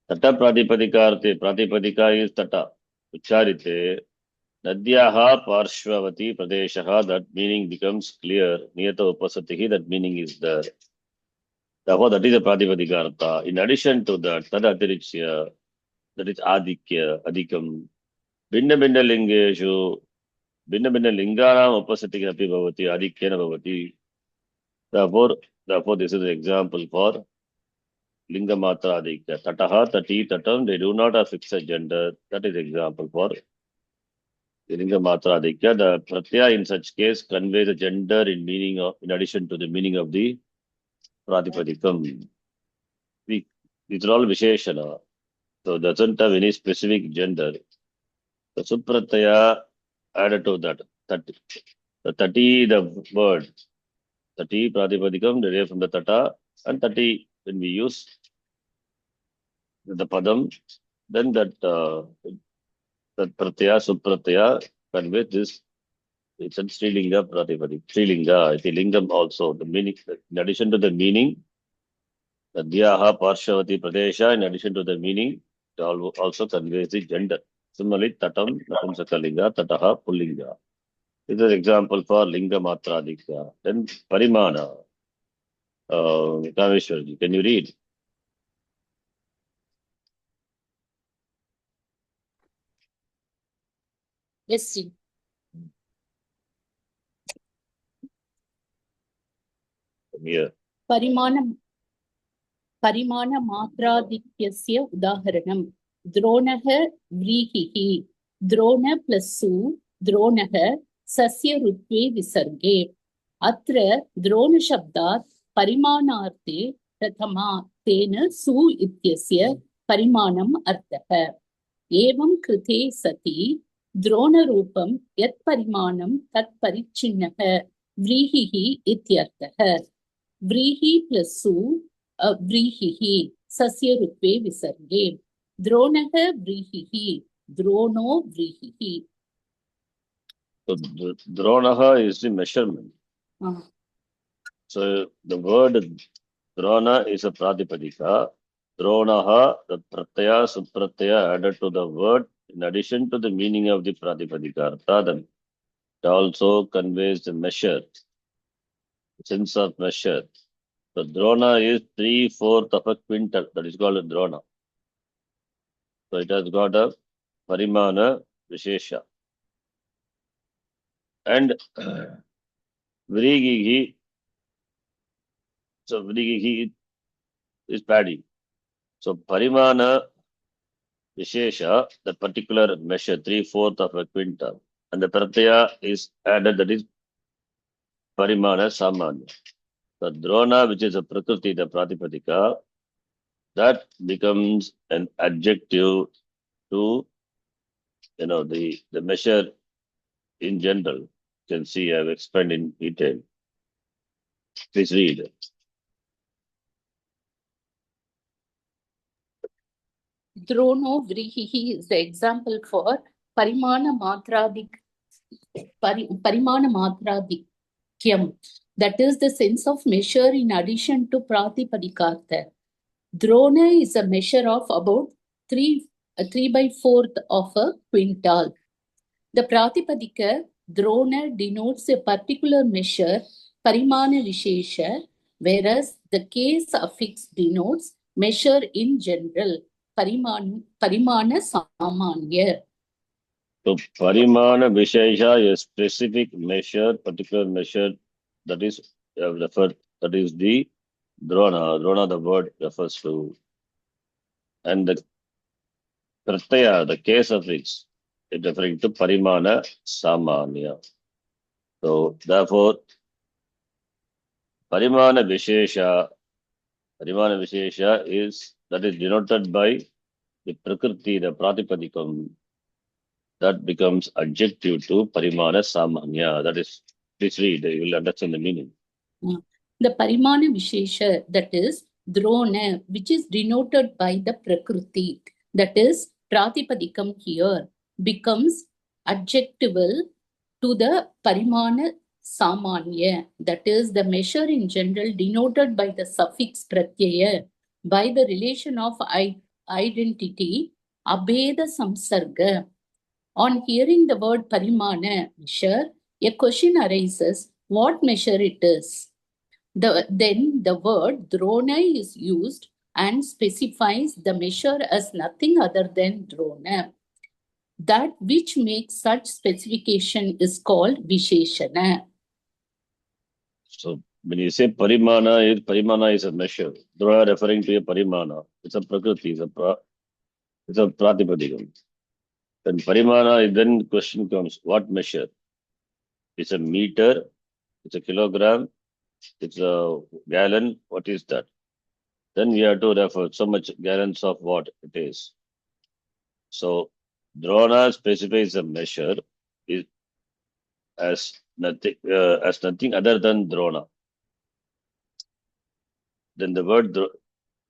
Tata Pratipadikarte, Pratipadika is Tata. Ucharite, Nadyaha Parshvavati Pradeshaha, that meaning becomes clear. Niyata Upasatihi, that meaning is there. Therefore, that is a Pratipadika. In addition to that, Tadatiricya, that is Adikya, Adikam. Binna Binna Lingeshu, Binna Binna Linganam Upasatihi Api Bhavati, Adikyana Bhavati. Therefore, this is an example for Linga Matra Adikya. Tataha, Tati, Tatam, they do not have fixed gender. That is example for Linga Matra Adikya. The Pratyaya in such case conveys a gender in addition to the meaning of the Pratipadikam. These are all Visheshana. So doesn't have any specific gender. The Supratyaya added to that. The Tati, the word. Tati, Pratipadikam, derived from the Tata, and Tati, when we use the Padam, then that Pratyaya, Supratyaya conveys this. It's a Srilinga Pratipadik. Srilinga, the Lingam also. The meaning, in addition to the meaning, Nadyaha Parshavati Pradesha, in addition to the meaning, it also conveys the gender. Similarly, Tatam, Napumsakalinga, Tataha, Pullinga. This is an example for Linga Matra Adikya. Then Parimana. Kameshwarji, can you read? Yes, sir. Here. परिमाणमात्राधिक्यस्य उदाहरणं द्रोणः व्रीहिः Drona plus सु द्रोणः सस्यऋत्वे विसर्गे अत्र द्रोणशब्दात् परिमाणार्थे प्रथमा तेन सु इत्यस्य परिमाणम् अर्थः एवं कृते सति द्रोणरूपं यत् परिमाणं तत् परिच्छिन्नः व्रीहिः इत्यर्थः व्रीहि प्लस सु व्रीहिः सस्यऋत्वे विसर्गे द्रोणः व्रीहिः द्रोणो व्रीहिः. So Dronaha is the measurement. So the word Drona is a Pratipadika. Dronaha, the Pratyaya, Supratyaya added to the word in addition to the meaning of the Pratipadika. It also conveys the measure, sense of measure. So Drona is 3/4 of a quintal. That is called a Drona. So it has got a parimana vishesha. And vrigihi, so vrigihi is paddy. So parimana vishesha, the particular measure, 3/4 of a quintal. And the pratyaya is added, that is parimana samanya. The drona, which is a prakriti, the pratipadika, that becomes an adjective to, the measure in general. You can see I've explained in detail. Please read. Drono vrihihi is the example for parimana matradikyam. That is the sense of measure in addition to pratipadikatha. Drona is a measure of about 3/4 of a quintal. The pratipadika drona denotes a particular measure, parimana vishesha, whereas the case affix denotes measure in general, parimana samanya. So parimana vishesha is specific measure, particular measure, that is referred, that is the drona. Drona, the word refers to. And the pratyaya, the case affix, is referring to parimana samanya. So therefore, parimana vishesha is, that is denoted by the prakriti, the pratipadikam, that becomes adjective to parimana samanya. That is, please read, you will understand the meaning. The parimana vishesha, that is drona, which is denoted by the prakriti, that is pratipadikam here, becomes adjectival to the parimana samanya, that is the measure in general denoted by the suffix pratyaya, by the relation of identity, abheda samsarga. On hearing the word parimana, measure, a question arises, what measure it is? Then the word drona is used and specifies the measure as nothing other than drona. That which makes such specification is called visheshana. So when you say parimana is a measure. Drona referring to a parimana. It's a prakriti, it's a pratipadikam. Then parimana, then question comes, what measure? It's a meter, it's a kilogram, it's a gallon, what is that? Then we have to refer so much gallons of what it is. So drona specifies a measure is as nothing other than drona. Then the word,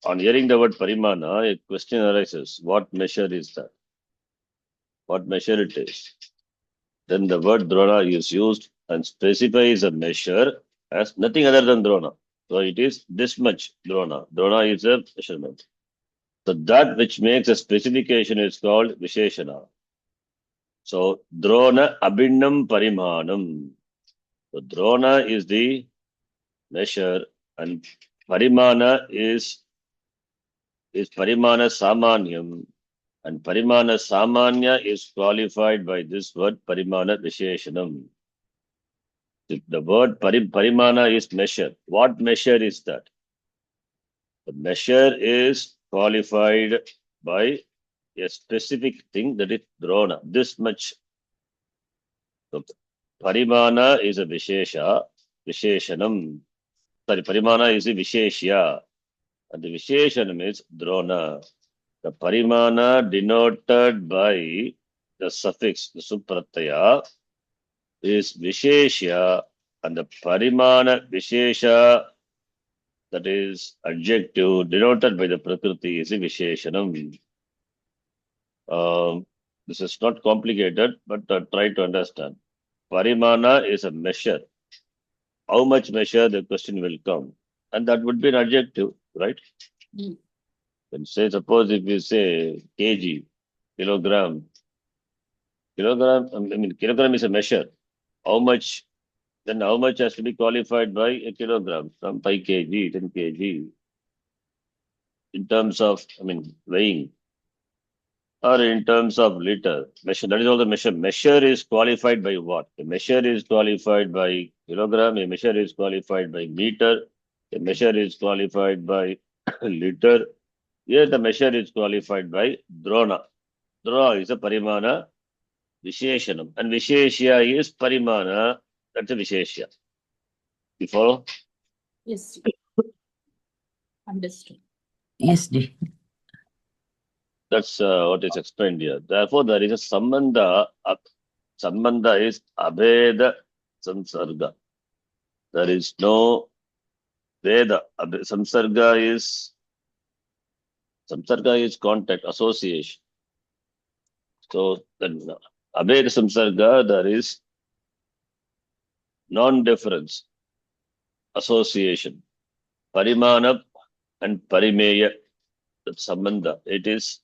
on hearing the word parimana, a question arises, what measure is that? What measure it is? Then the word drona is used and specifies a measure as nothing other than drona. So it is this much drona. Drona is a measurement. So that which makes a specification is called visheshana. So drona abhinnam parimanam. So drona is the measure and parimana is parimana samanyam, and parimana samanya is qualified by this word parimana visheshanam. The word parimana is measure. What measure is that? The measure is qualified by a specific thing, that is drona, this much. So parimana is a visheshanam. Sorry, parimana is a visheshya, and the visheshanam is drona. The parimana denoted by the suffix, the supratyaya, is visheshya, and the parimana vishesha, that is adjective denoted by the prakriti, is a visheshanam. This is not complicated, but try to understand. Parimana is a measure. How much measure, the question will come, and that would be an adjective, right? When say, suppose if you say kg, kilogram, kilogram is a measure. How much? Then how much has to be qualified by a kilogram? From 5 kg, 10 kg. In terms of, weighing. or in terms of liter. Measure, that is all the measure. Measure is qualified by what? A measure is qualified by kilogram, a measure is qualified by meter, a measure is qualified by liter. Here the measure is qualified by drona. Drona is a parimana visheshanam. And visheshya is parimana, that's a visheshya. You follow? Yes. Understood. Yes, dear. That's what is explained here. Therefore, there is a sambandha. Sambandha is abheda samsarga. There is no veda. Samsarga is contact, association. So then abheda samsarga, there is non-difference, association. Parimana and parimeya, that sambandha. It is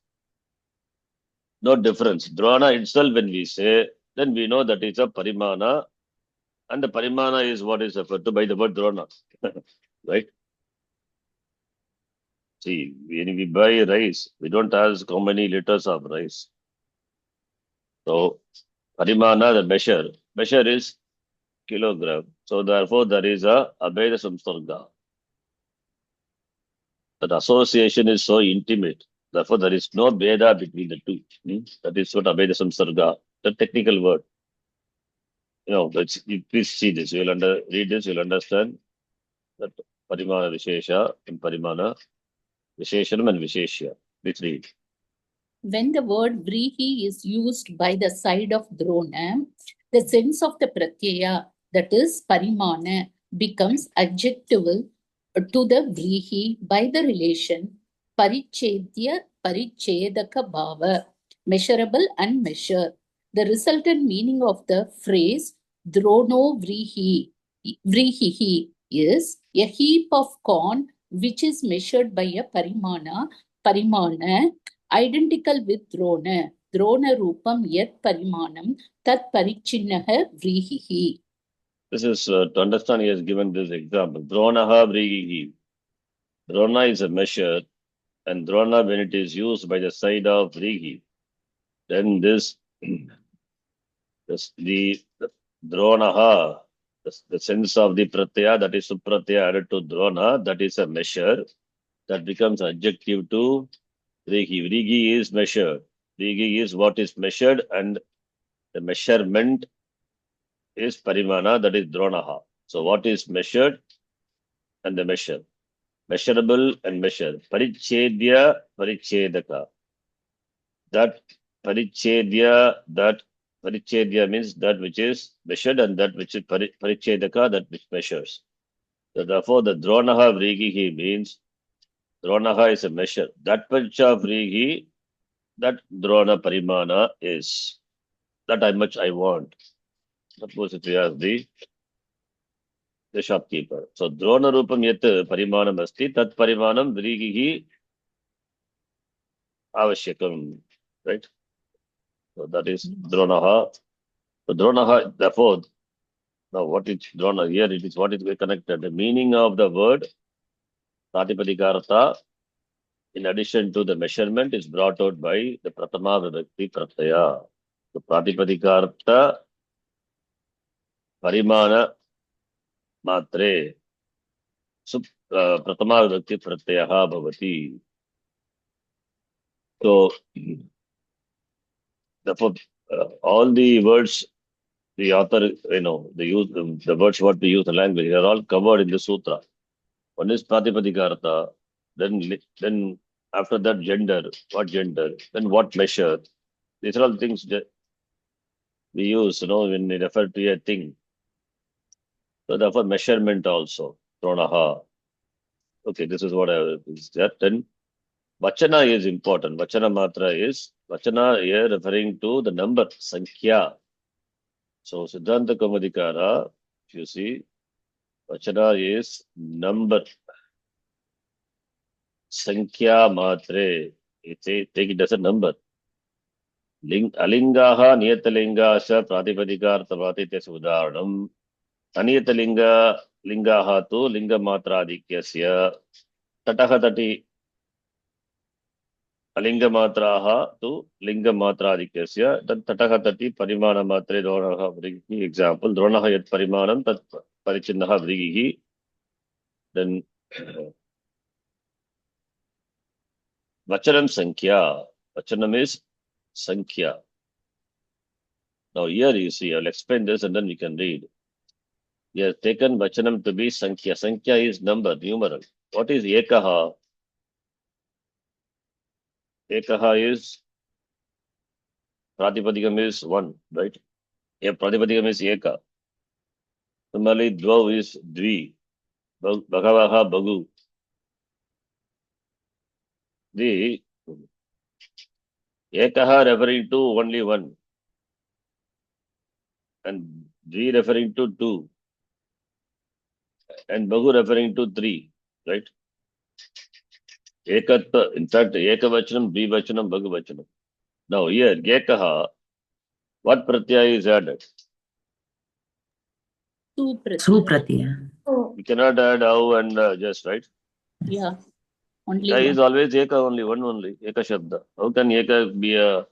no difference. Drona itself, when we say, then we know that it's a parimana, and the parimana is what is referred to by the word drona. Right? See, when we buy rice, we don't ask how many liters of rice. So, parimana, the measure is kilogram. So, therefore, there is a abheda samsarga. That association is so intimate. Therefore, there is no beda between the two. That is what abheda samsarga, the technical word. Please see this. Read this, you'll understand that parimana vishesha and parimana visheshanam and visheshya. Please read. When the word vrihi is used by the side of drona, the sense of the pratyaya, that is parimana, becomes adjectival to the vrihi by the relation parichedya parichedaka bhava, measurable and measure. The resultant meaning of the phrase drono vrihihi is a heap of corn which is measured by a parimana identical with drona. Drona rupam yat parimanam tat parichinnaha vrihihi. This is to understand. He has given this example. Dronaha vrihihi. Drona is a measure, and drona, when it is used by the side of vrihi, then the dronaha, the sense of the pratyaya, that is supratyaya added to drona, that is a measure that becomes adjective to vrihi. Vrihi is measured. Vrihi is what is measured, and the measurement is parimana, that is dronaha. So what is measured and the measure? Measurable and measure. Parichedya, parichedaka. That parichedya means that which is measured, and that which is parichedaka, that which measures. So therefore, the dronaha vrigihi means dronaha is a measure. That much of vrigi, that drona parimana is. That how much I want. Suppose if you ask the shopkeeper. So drona rupam yet parimanam asti, tat parimanam vrigihi avashyakam. Right? So that is dronaha. So dronaha, therefore, now what is drona here? It is what is connected. The meaning of the word pratipadika, in addition to the measurement, is brought out by the pratama vibhakti pratyaya. So pratipadika parimana matre. So pratama vibhakti pratyaha bhavati. So therefore, all the words the author, the words what we use in language are all covered in the sutra. One is pratipadika, then after that gender, what gender, then what measure. These are all things that we use, when we refer to a thing. So therefore measurement also, dronaha. Okay, this is what is there. Then vachana is important. Vachana here referring to the number, sankhya. So Siddhanta Kaumadikara, if you see, vachana is number. Sankhya matre. Take it as a number. Alingaha niyatalingasha pratipadika arthavatitya udaharanam. Aniyatalinga lingaha tu linga matra adikyasya. Tataha tati अलिङ्गमात्राः तु लिङ्गमात्राधिक्यस्य तत् तटः तटि परिमाणमात्रे द्रोणः व्रीहिः एग्जाम्पल् द्रोणः यत् परिमाणं तत् परिचिन्नः व्रीहिः then vachanam sankhya. Vachanam is sankhya. Now here you see, I'll explain this and then we can read. We have taken vachanam to be sankhya. Sankhya is number, numeral. What is ekaha? Ekaha is pratipadikam is one, right? Yeah, pratipadikam is eka. Similarly, dvau is dvi. Bhagavaha bagu. The ekaha referring to only one. And dvi referring to two. And bagu referring to three, right? Ekatva, in fact, ekavachanam, dvivachanam, bhagavachanam. Now here, ekaha, what pratyaya is added? Supratya. Oh, We cannot add how and just, right? Yeah, only Eka one. is always eka only, one only, eka shabda. How can eka be a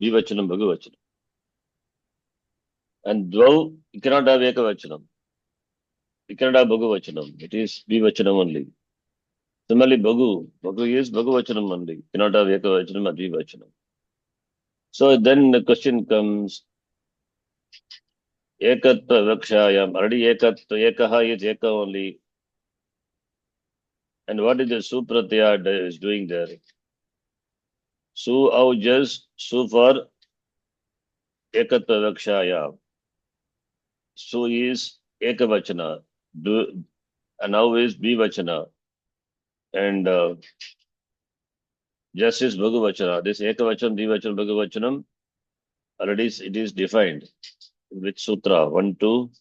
dvivachanam, bhagavachanam? And dvau, you cannot have ekavachanam. You cannot have bhagavachanam. It is dvivachanam only. Similarly, bagu is bhagavachanam only. You cannot have ekavachanam or dvivachanam. So then the question comes, ekatva vakshayam, already ekatva, ekaha is eka only. And what is the supratyaya is doing there? Su au just su for ekatva vakshayam. Su is ekavachana. Do and now is dvivachana. And just is bhagavachana. This ekavachanam, dvivachanam, bhagavachanam, already it is defined. Which sutra? 1, 2.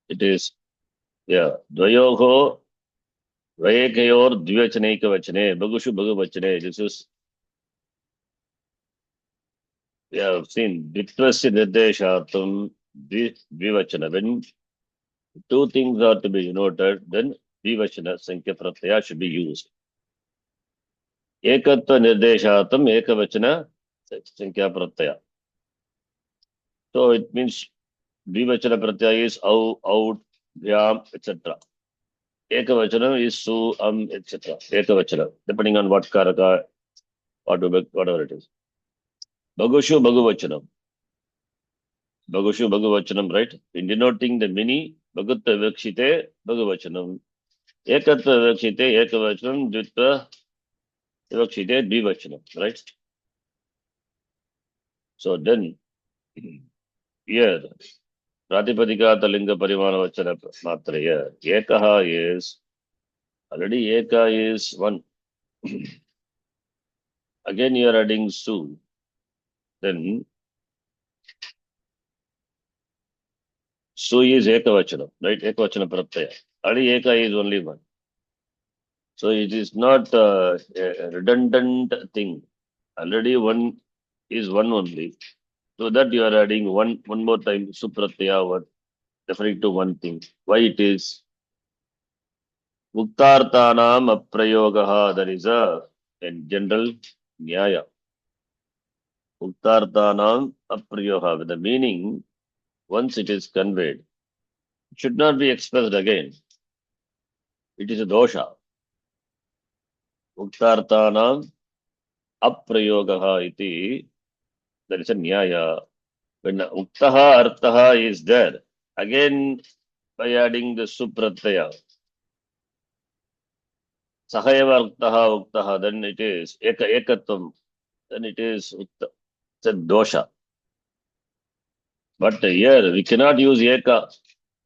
It is, yeah, dvayoho vayekayor dvivachanaika vachane, bhagushu bhagavachane. This is, we have seen, dvitvasya nirdeshatam dvivachana. When two things are to be denoted, then dvivachana sankhya pratyaya should be used. Ekatva nirdeshatam ekavachana sankhya pratyaya. So it means dvivachana pratyaya is au, out, yam, etc. Ekavachanam is su, etc. Ekavachanam, depending on what karaka, whatever it is. Bhagushu bhagavachanam. Bhagushu bhagavachanam, right? In denoting the many, bhagutta vikshite bhagavachanam. Ekatva vikshite ekavachanam, dvitva vikshite dvivachanam, right? So then, here, Pratipadika Talinga Parimana Vachana Matraya. Ekaha is, already eka is one. Again you are adding su. Then su is ekavachana, right? Ekavachana pratyaya. Already eka is only one. So it is not a redundant thing. Already one is one only. So that you are adding one more time supratyaya word referring to one thing. Why it is? Muktarthanam aprayogaha. That is a general nyaya. Muktarthanam aprayogaha. With the meaning, once it is conveyed, it should not be expressed again. It is a dosha. Muktarthanam aprayogaha iti. That is a nyaya. When uktaha arthaha is there, again by adding the supratyaya, sahayava uktaha, then it is ekatvam, then it is it's a dosha. But here we cannot use eka.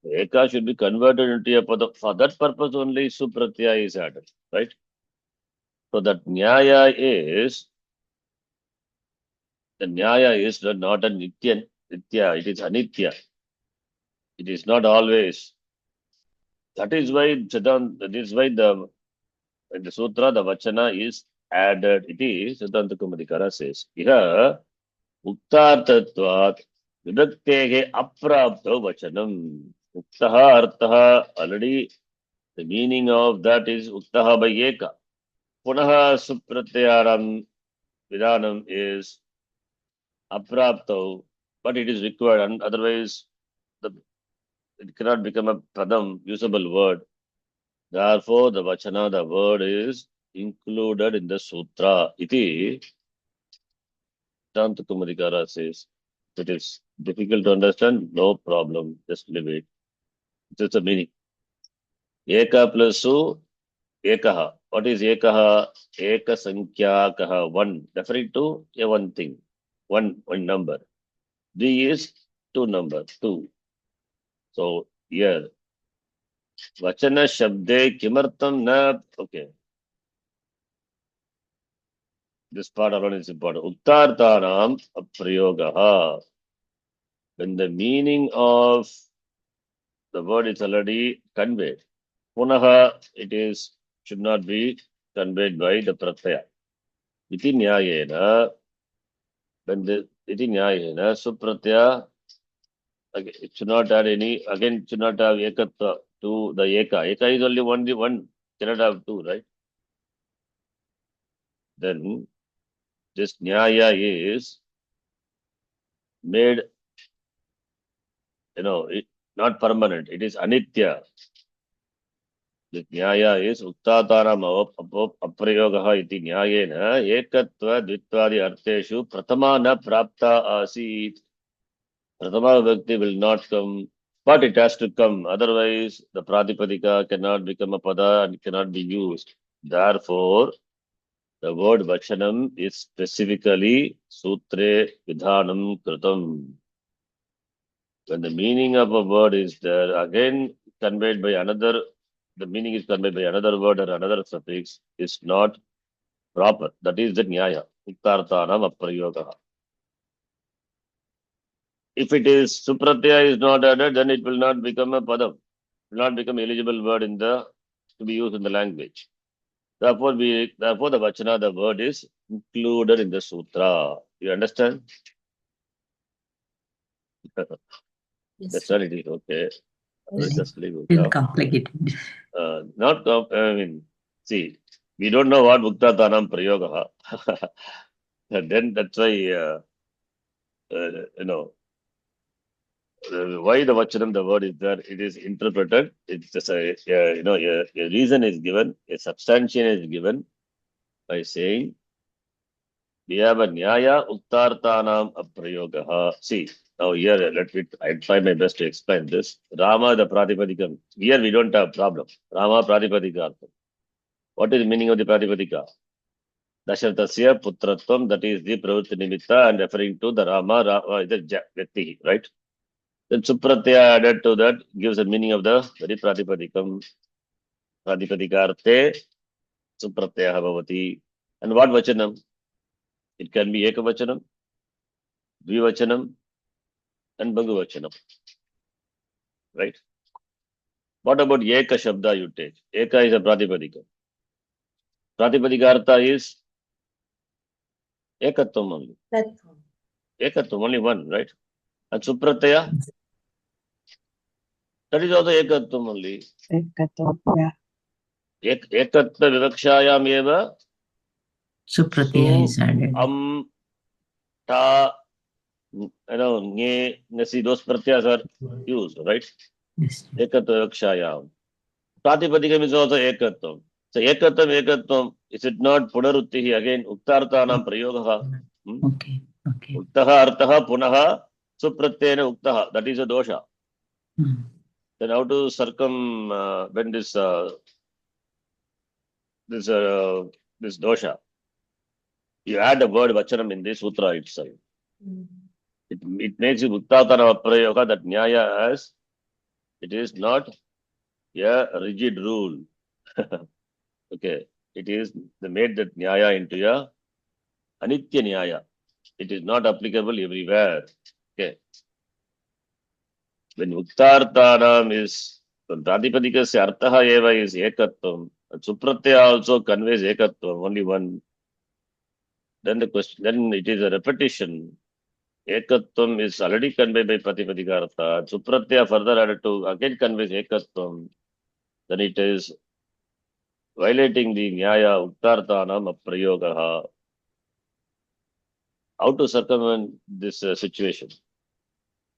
Eka should be converted into a pada. For that purpose only supratyaya is added, right? So that nyaya is, the nyaya is not a nitya, it is anitya. It is not always. That is why in the sutra the vachana is added. It is Siddhanta Kumadikara says. Here uktartatvat vibhaktehe aprapto vachanam. Uktaha arthaha already The meaning of that is uktaha by eka. Punaha supratyayam vidanam is aprapto, but it is required, and otherwise it cannot become a padam, usable word. Therefore, the vachana, the word is included in the sutra. Iti Tantakumadikara says. If it is difficult to understand, no problem. Just leave it. It's a meaning. Eka plus su, ekaha. What is ekaha? Eka sankhya one. Referring to a one thing. One number. D is two number. Two. So here, vachana shabde kimartam na. Okay. This part alone is important. Uttartanam aprayogaha. When the meaning of the word is already conveyed. Punaha, it should not be conveyed by the pratyaya. Iti nyayena, when the iti nyayena, supratyaya, it should not add any, again, it should not have ekatva to the eka. Eka is only one, cannot have two, right? Then, this nyaya is made, not permanent. It is anitya. The nyaya is uttatanam aprayogaha iti nyayena ekatva dvitvadi arteshu pratama na prapta asit. Pratama vibhakti will not come, but it has to come. Otherwise, the pratipadika cannot become a pada and cannot be used. Therefore, the word vachanam is specifically sutre vidhanam kritam. When the meaning of a word is there, again conveyed by another, the meaning is conveyed by another word or another suffix, is not proper. That is the nyaya. Uttartanam aprayogaha. If it is supratyaya is not added, then it will not become a padam. It will not become eligible word to be used in the language. Therefore, the vachana, the word is included in the sutra. You understand? Yes, That's sir. what it is. Okay. Let's just leave it. Still complicated. See, we don't know what Muktatanam Prayogaha. Then that's why, why the Vachanam, the word is there, it is interpreted. It's just a reason is given, a substantiation is given by saying, we have a Nyaya Uttartanam Aprayogaha. See, now here, I try my best to explain this. Rama, the Pratipadikam. Here we don't have problem. Rama Pratipadika. What is the meaning of the Pratipadika? Dasharthasya Putratvam, that is the Pravritti Nimitta, and referring to the Rama is the Vyakti, right? Then Supratyaya added to that gives the meaning of the very Pratipadikam. Pratipadikarte Supratyaya Bhavati. And what Vachanam? It can be Ekavachanam, Dvivachanam, and Bhagavachanam. Right? What about Eka Shabda you take? Eka is a Pratipadika. Pratipadika is Ekatvam only. Ekatvam, only one, right? And Supratyaya, that is also Ekatvam only. Ekatva Vivakshayam eva Supratyaya is added. Ta, Nye, Nasi, those pratyas are used, right? Yes. Ekatva Vivakshayam. Pratipadikam is also Ekatvam. So Ekatvam, is it not Punaruttihi again? Uktartanam Prayogaha. Okay. Uktaha Artaha Punaha Supratyena Uktaha. That is a dosha. Then how to circumvent this dosha? You add the word vachanam in this sutra itself. It makes you Uttatana Prayoga, that Nyaya as it is not a rigid rule. Okay. It is, they made that Nyaya into a Anitya Nyaya. It is not applicable everywhere. Okay. When Uttartanam is, Pratipadikasya Artaha eva is Ekatvam, Supratyaya also conveys Ekatvam, only one. Then the question, then it is a repetition. Ekatvam is already conveyed by Pratipadika Artha. Supratyaya further added to again conveys Ekatvam. then it is violating the Nyaya Uttarthanam Aprayogaha. How to circumvent this situation?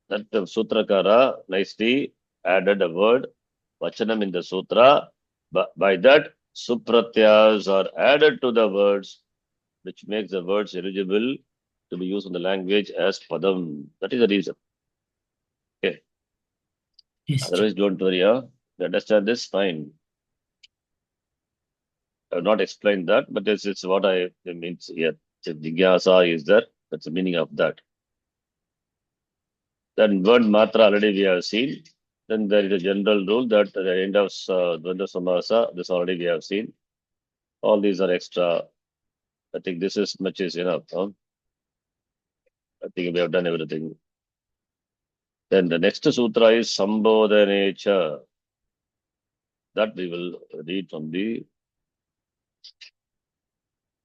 That the Sutrakara nicely added a word, Vachanam in the Sutra. By that, Supratyas are added to the words, which makes the words eligible to be used in the language as Padam. That is the reason. Okay. Yes. Otherwise, don't worry. You understand this? Fine. I have not explained that, but this is what I mean here. If Jigyasa is there, that's the meaning of that. Then word Matra already we have seen. Then there is a general rule that at the end of Dvandva Samasa, this already we have seen. All these are extra. I think this is much is enough. Huh? I think we have done everything. Then the next sutra is Sambodhanecha. That we will read from the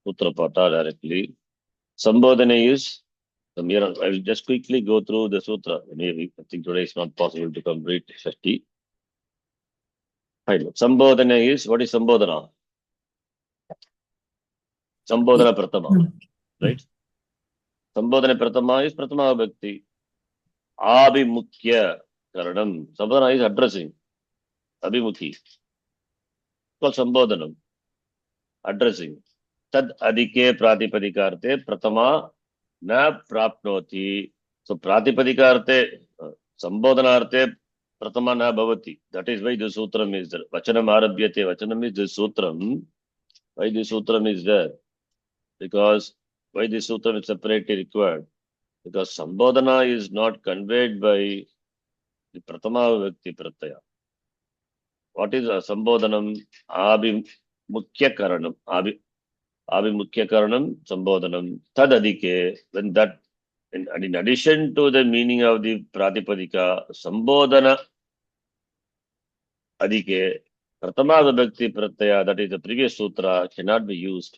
Sutra Pata directly. Sambodhane is, from here on, I will just quickly go through the sutra. Maybe I think today is not possible to complete Shashti. Fine. Sambodhane is, what is Sambodhana? Sambodhana Pratama, right? Sambodhana Pratama is Pratama Bhakti. Abhimukhya Karanam. Sambodhana is addressing. Abhimukhi. Called Sambodhanam. Addressing. Tad adhike pratipadikarte pratama na prapnoti. So pratipadikarte, Sambodhanarte pratama na bhavati. That is why the sutram is there. Vachanam arabhyate. Vachanam is the sutram. Why the sutram is there? Because why the sutram is separately required? Because Sambodhana is not conveyed by the Pratama Vakti Pratyaya. What is Sambodhanam? Abhimukhya Karanam. Abhimukhya Karanam, Sambodhanam. Tad adhike, when that, and in addition to the meaning of the Pratipadika, Sambodhana adhike, Pratama Vibhakti Pratyaya, that is the previous sutra, cannot be used.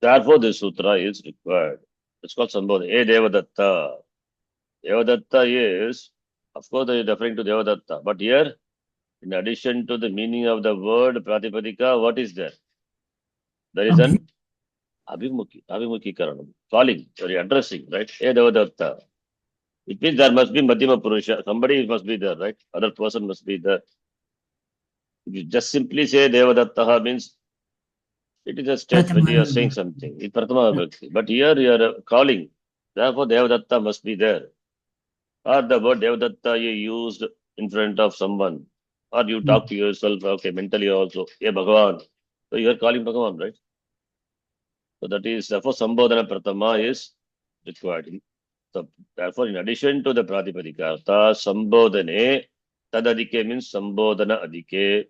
Therefore, this sutra is required. It's called Sambodhana. Devadatta. Devadatta is, of course, they are referring to Devadatta. But here, in addition to the meaning of the word Pratipadika, what is there? There is an Abhimukhi Karanam. Calling, sorry, addressing, right? Devadatta. It means there must be Madhyama Purusha. Somebody must be there, right? Other person must be there. If you just simply say Devadatta means it is a step when you are saying something. It's Pratama Vibhakti. But here you are calling. Therefore, Devadatta must be there. Or the word Devadatta you used in front of someone. Or you talk to yourself, okay, mentally also. Hey, Bhagavan. So you are calling Bhagavan, right? So that is, therefore, Sambodhana Pratama is required. So, therefore, in addition to the Pratipadika, Sambodhane, Tadadike means Sambodhana Adike.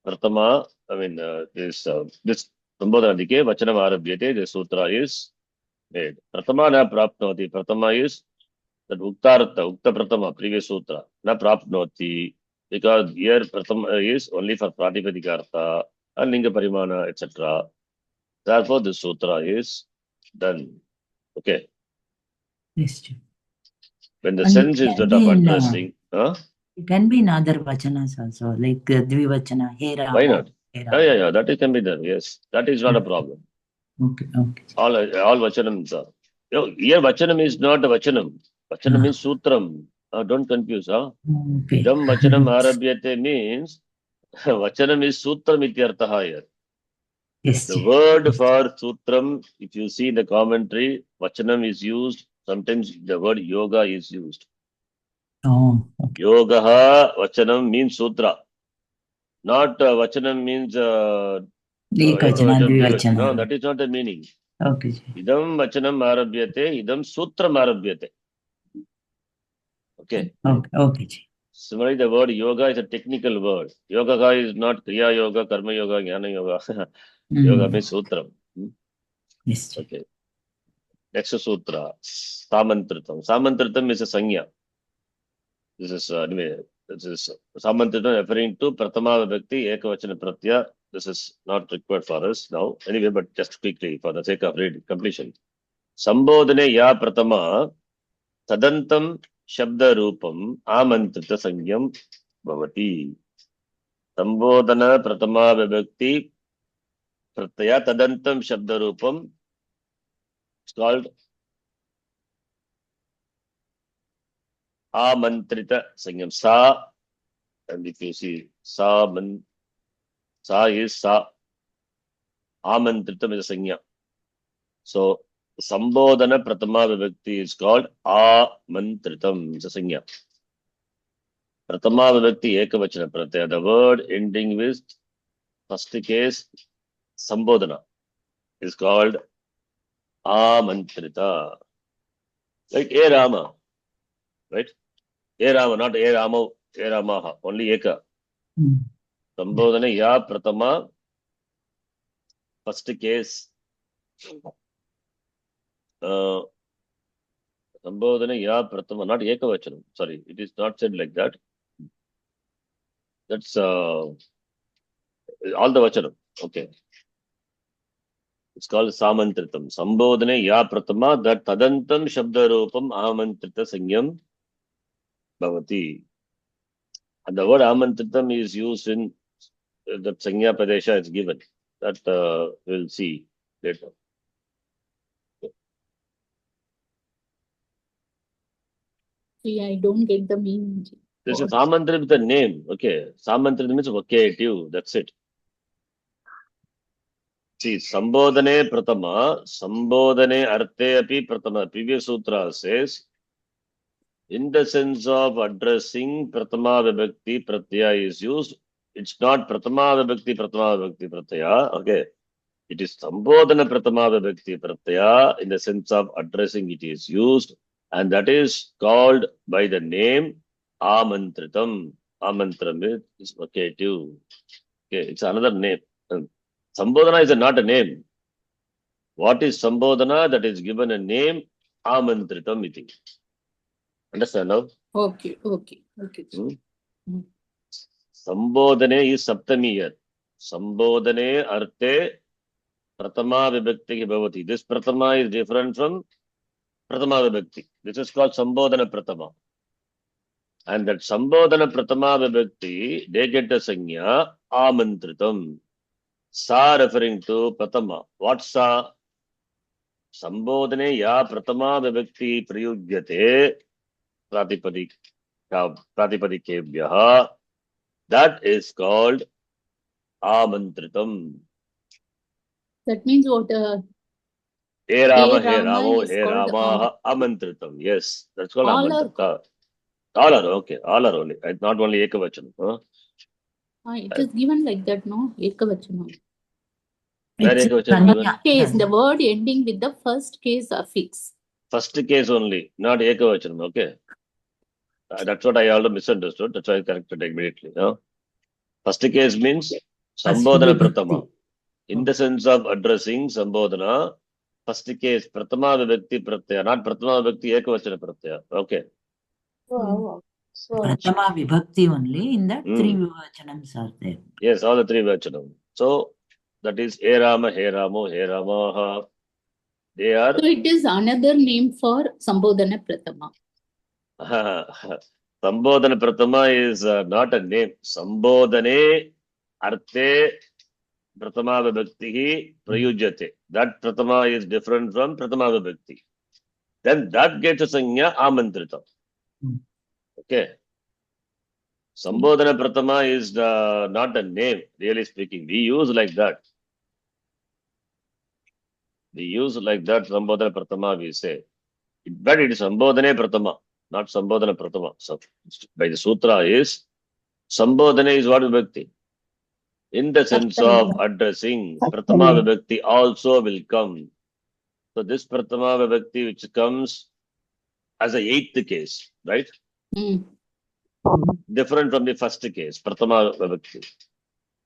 Pratama, I mean, this Sambodhana Adike, Vachanam Arabhyate, the sutra is made. Pratama na prapnoti. Pratama is that Ukta Pratama, previous sutra, na prapnoti. Because here Pratama is only for Pratipadika, and Linga Parimana, etc. Therefore, this sutra is done. Okay. Yes. When the sense is that of addressing, it can be in other vachanas also, like Dvivachana, Hera. Why not? Yeah, that can be done. Yes, that is not a problem. Okay. All vachanams are. Here vachanam is not a vachanam. Vachanam means sutram. Don't confuse. Okay. Idam vachanam arabhyate means vachanam is sutram ityartha here. Yes. The word for sutram, if you see in the commentary, vachanam is used. Sometimes the word yoga is used. Oh, okay. Yogaha vachanam means sutra. Not vachanam means Ekvachana, Dvivachana. no, that is not the meaning. Okay. Idam vachanam arabhyate, idam sutram arabhyate. Okay. Okay. Similarly, the word yoga is a technical word. Yoga is not kriya yoga, karma yoga, jnana yoga. Yoga means sutram. Yes. Okay. Next sutra, Samantritam. Samantritam is a sanya. This is anyway. This is Samantritam referring to Pratama Vibhakti Ekavachana Pratyaya. This is not required for us now. Anyway, but just quickly for the sake of reading completion. Sambodhane ya Pratama Tadantam Shabda Rupam Amantrita Sangyam Bhavati. Sambodhana Pratama Vibhakti Pratyaya Tadantam Shabda Rupam. It's called Amantrita Sangam. Sa, and if you see, Sa is Sa. Amantritam is a Sangya. So, Sambodhana Pratama Vibhakti is called Amantritam. It's a Sangya. Pratama Vibhakti Ekavachana Pratyaya. The word ending with first case Sambodhana is called Amantrita. Like E Rama, right? E Rama, not E Rama, E Ramaha, only Eka. Sambodhana Ya Pratama, first case. Sambodhana Ya Pratama, not Ekavachanam. Sorry, it is not said like that. That's all the Vachanam. Okay. It's called Samantritam. Sambodhane Ya Pratama, that Tadantam Shabda Rupam Amantrita Sangyam Bhavati. And the word Amantritam is used in the Sangya Padesha is given. That we'll see later. See, I don't get the meaning. This is Samantrita with a name. Okay. Samantrita means vocative. That's it. See, Sambodhane Pratama, Sambodhane Arte Api Pratama. Previous sutra says, in the sense of addressing Pratama Vibhakti Pratyaya is used. It's not Pratama Vibhakti Pratyaya. Okay. It is Sambodhana Pratama Vibhakti Pratyaya. In the sense of addressing it is used. And that is called by the name Amantritam. Amantram is vocative. Okay. It's another name. Sambodhana is not a name. What is Sambodhana? That is given a name, Amantritam iti. Understand now? Okay. Sambodhane is Saptami here. Sambodhane Arte Pratama Vibhakti Bhavati. This Pratama is different from Pratama Vibhakti. This is called Sambodhana Pratama. And that Sambodhana Pratama Vibhakti, they get the Sanya Amantritam. Sa referring to Pratama. What Sa? Sambodhane Ya Pratama Vibhakti Prayugyate Pratipadikebhyaha. That is called Amantritam. That means what? He Rama, He He Rama Ramo, is He called Ramaha, Amantritam. Yes, that's called all are Amantrita. All are okay. All are only. Not only Ekavachanam. Huh? it is given like that, no? Ekavachanam. Where It's Ekavachanam given? Sanya. Case, the word ending with the first case affix. First case only, not Ekavachanam. Okay. That's what I already misunderstood. That's why I corrected immediately. No? First case means Sambodhana Pratama. In the sense of addressing Sambodhana, first case Pratama Vibhakti Pratyaya, not Pratama Vibhakti Ekavachana Pratyaya. Okay. So, Pratama Vibhakti only. In that, three Vivachanams are there. Yes, all the three Vachanam. So, that is He Rama, He Ramo, He Ramaha. They are. So it is another name for Sambodhana Pratama. Sambodhana Pratama is not a name. Sambodhane Arte Pratama Vibhakti Prayujyate. That Pratama is different from Pratama Vibhakti. Then that gets a Sanya Amantrita. Okay. Sambodhana Pratama is not a name, really speaking. We use like that. We use like that Sambodhana Pratama, we say. But it is Sambodhane Pratama, not Sambodhana Pratama. So, by the sutra is, Sambodhane is what Vibhakti? In the sense of addressing, Pratama Vibhakti also will come. So this Pratama Vibhakti which comes as a eighth case, right? Different from the first case, Pratama Vibhakti.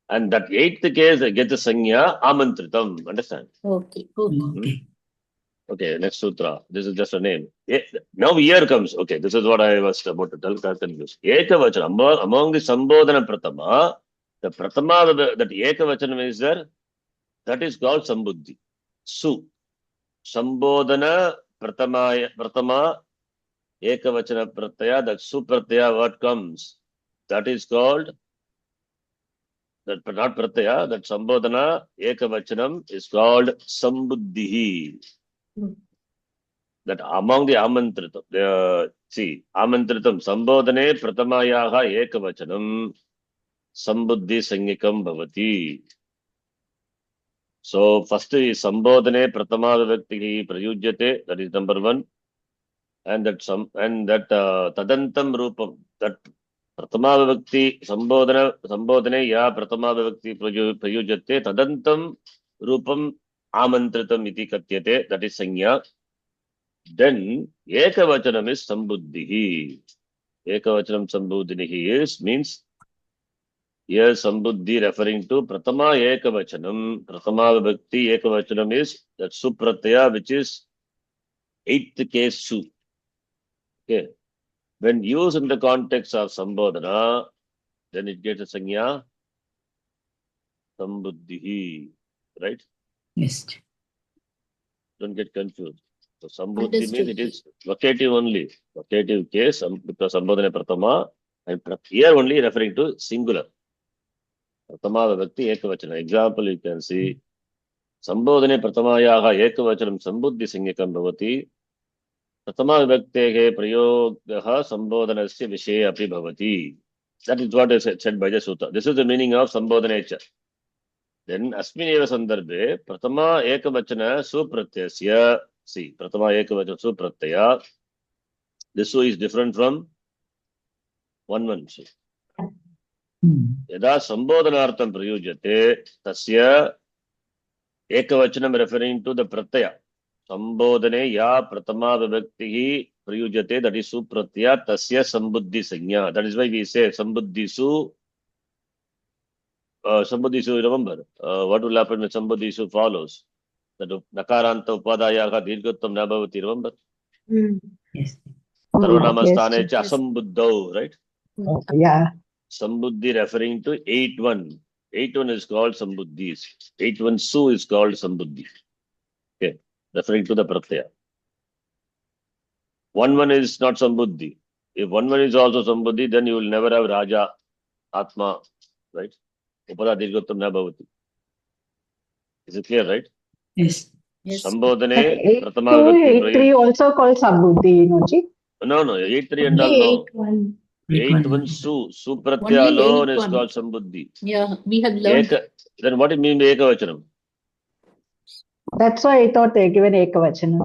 And that eighth case gets a Sanya Amantritam. Understand? Okay. Okay, next sutra. This is just a name. Now here comes. Okay, this is what I was about to tell. Ekavachanam. Among the Sambodhana Pratama, the Pratama that Ekavachanam is there, that is called Sambuddhi. Su. Sambodhana Pratama Ekavachana Pratyaya, that Su Pratyaya, what comes? That is called that not pratyaya, that sambodhana ekavachanam is called sambuddhihi. That among the amantritam, see, amantritam sambodhane pratamayaha ekavachanam sambuddhi sangikam bhavati. So first is sambodhane pratama vivaktihi prayujyate, that is number one. And that tadantam rupam, that pratama vivakti sambodhane ya pratama vivakti prayujyate tadantam rupam amantritam iti katyate, that is sanya. Then ekavachanam is sambuddhihi. Ekavachanam sambuddhihi is means here sambuddhi referring to pratama ekavachanam. Pratama vibhakti ekavachanam is that supratyaya, which is eighth case su. Okay. When used in the context of sambodhana, then it gets a sanya sambuddhihi. Right? Yes. Don't get confused. So sambuddhi means it is vocative only. Vocative case because sambodhana pratama, and here only referring to singular. Pratama vibhakti ekavachana. Example you can see. Sambodhane pratamayaha ekavachanam sambuddhi sangikam bhavati. Pratama vibhaktehe prayogaha sambodhanasya vishe api bhavati. That is what is said by the sutta. This is the meaning of sambodhanecha. Then asmineva sandarbhe pratama ekavachana supratyasya. See, pratama ekavachana supratyaya. This su is different from one su. Yada sambodhanartham prayujyate tasya ekavachanam referring to the pratyaya. Sambodhane ya pratama vibhaktihi prayujyate, that is supratyaya tasya sambuddhi sanya. That is why we say sambuddhisu. Sambuddhisu, remember, what will happen when sambuddhisu follows? That nakaranta upadayaha dirghattam nabhavati, remember? Yes. Sarvanamastane cha asambuddhau, right? Yeah. Sambuddhi referring to 8-1. 8-1 is called sambuddhis. 8-1 su is called sambuddhi. Okay, referring to the pratyaya. 1-1 is not sambuddhi. If 1-1 is also sambuddhi, then you will never have raja, atma, right? Upada dirghattam na bhavati. Is it clear, right? Yes. Yes. Sambodhane, 8-2, pratama vibhakti 8-3 also called sambuddhi, Noji. No, 8-3 and all no. 8-1. 8-1 su pratyaya Only alone is 8-1. called sambuddhi. Yeah, we have learned. Then what do you mean by ekavachanam? That's why I thought they given ekavachana.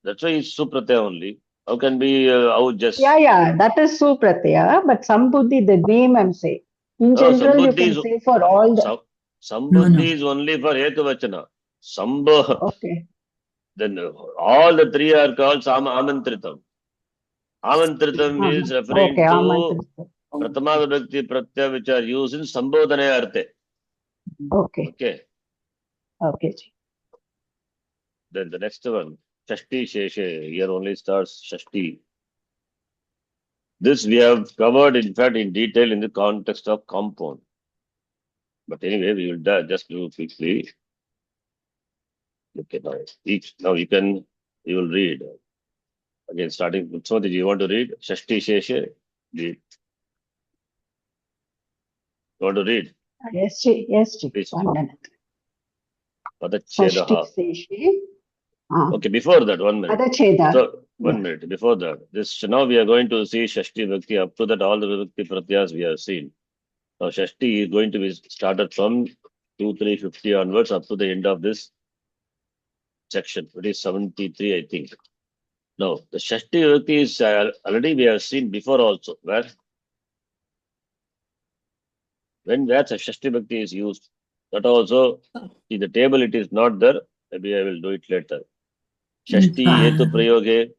That's why it's supratyaya only. How can be how just? Yeah, that is supratyaya, but sambuddhi, the name I'm saying. In No, general, you sambuddhi can is say for all the. sambuddhi is only for ekavachana. Okay. Then all the three are called amantritam. Amantritam is referring Okay, to amantrita. pratama vibhakti pratyaya which are used in sambodhana arte. Okay. Okay. Okay. Then the next one, Shashti Sheshe. Here only starts Shashti. This we have covered, in fact, in detail in the context of compound. But anyway, we will just do quickly. Okay, now you will read. Again, starting with Sodhi, you want to read? Shashti Sheshe? Read. You want to read? Yes, Ji. Yes, Ji. Please. 1 minute. Padachedaha. Shashti Seshi. Okay, before that, 1 minute. Padacheda. So, 1 minute. Before that, now we are going to see Shashti Bhakti. Up to that, all the Vibhakti Pratyas we have seen. Now, Shashti is going to be started from 2-3-50 onwards up to the end of this section. It is 73, I think. Now, the Shashti Vibhakti is already we have seen before also. Where Shashti Bhakti is used, that also in the table it is not there. Maybe I will do it later. Shashti Yetu Prayoge.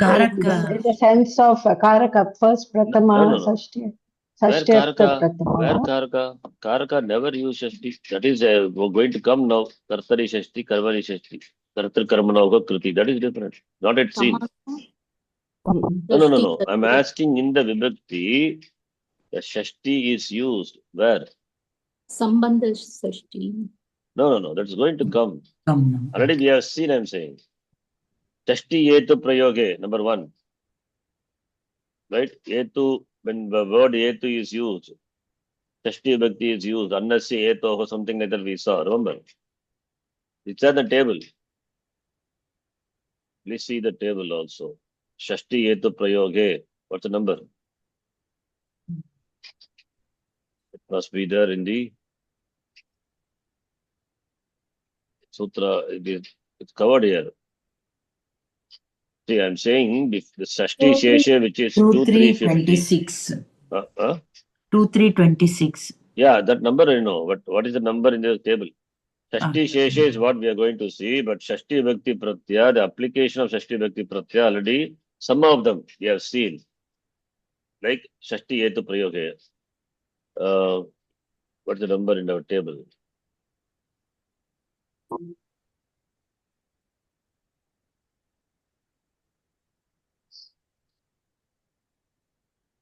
Karaka. In the sense of Karaka, first Pratama, No. Sashti. Where Sashti Karaka? Pratama. Where Karaka? Karaka never use Shashti. That is going to come now. Kartari Shashti, Karmani Shashti. Kartar Karmana Kriti. That is different. Not yet seen. No. I'm asking in the Vibhakti, the Shashti is used. Where? Sambandha Shashti. No. That's going to come. Come now. Already we have seen, I'm saying. Shashti Yetu Prayoge, number 1. Right? Yetu, when the word Yetu is used, Shashti Vibhakti is used. Annasya Etoho, something like that we saw. Remember? It's at the table. Please see the table also. Shashti Eto Prayoge. What's the number? It must be there in the Sutra. It's covered here. See, I'm saying the Shashti Sheshe, which is 2326. 2326. Yeah, that number I know. But what is the number in the table? Shashti Sheshe is what we are going to see. But Shashti Bhakti Pratyaya, the application of Shashti Bhakti Pratyaya already, some of them we have seen. Like Shashti Etu Prayoge. What's the number in our table?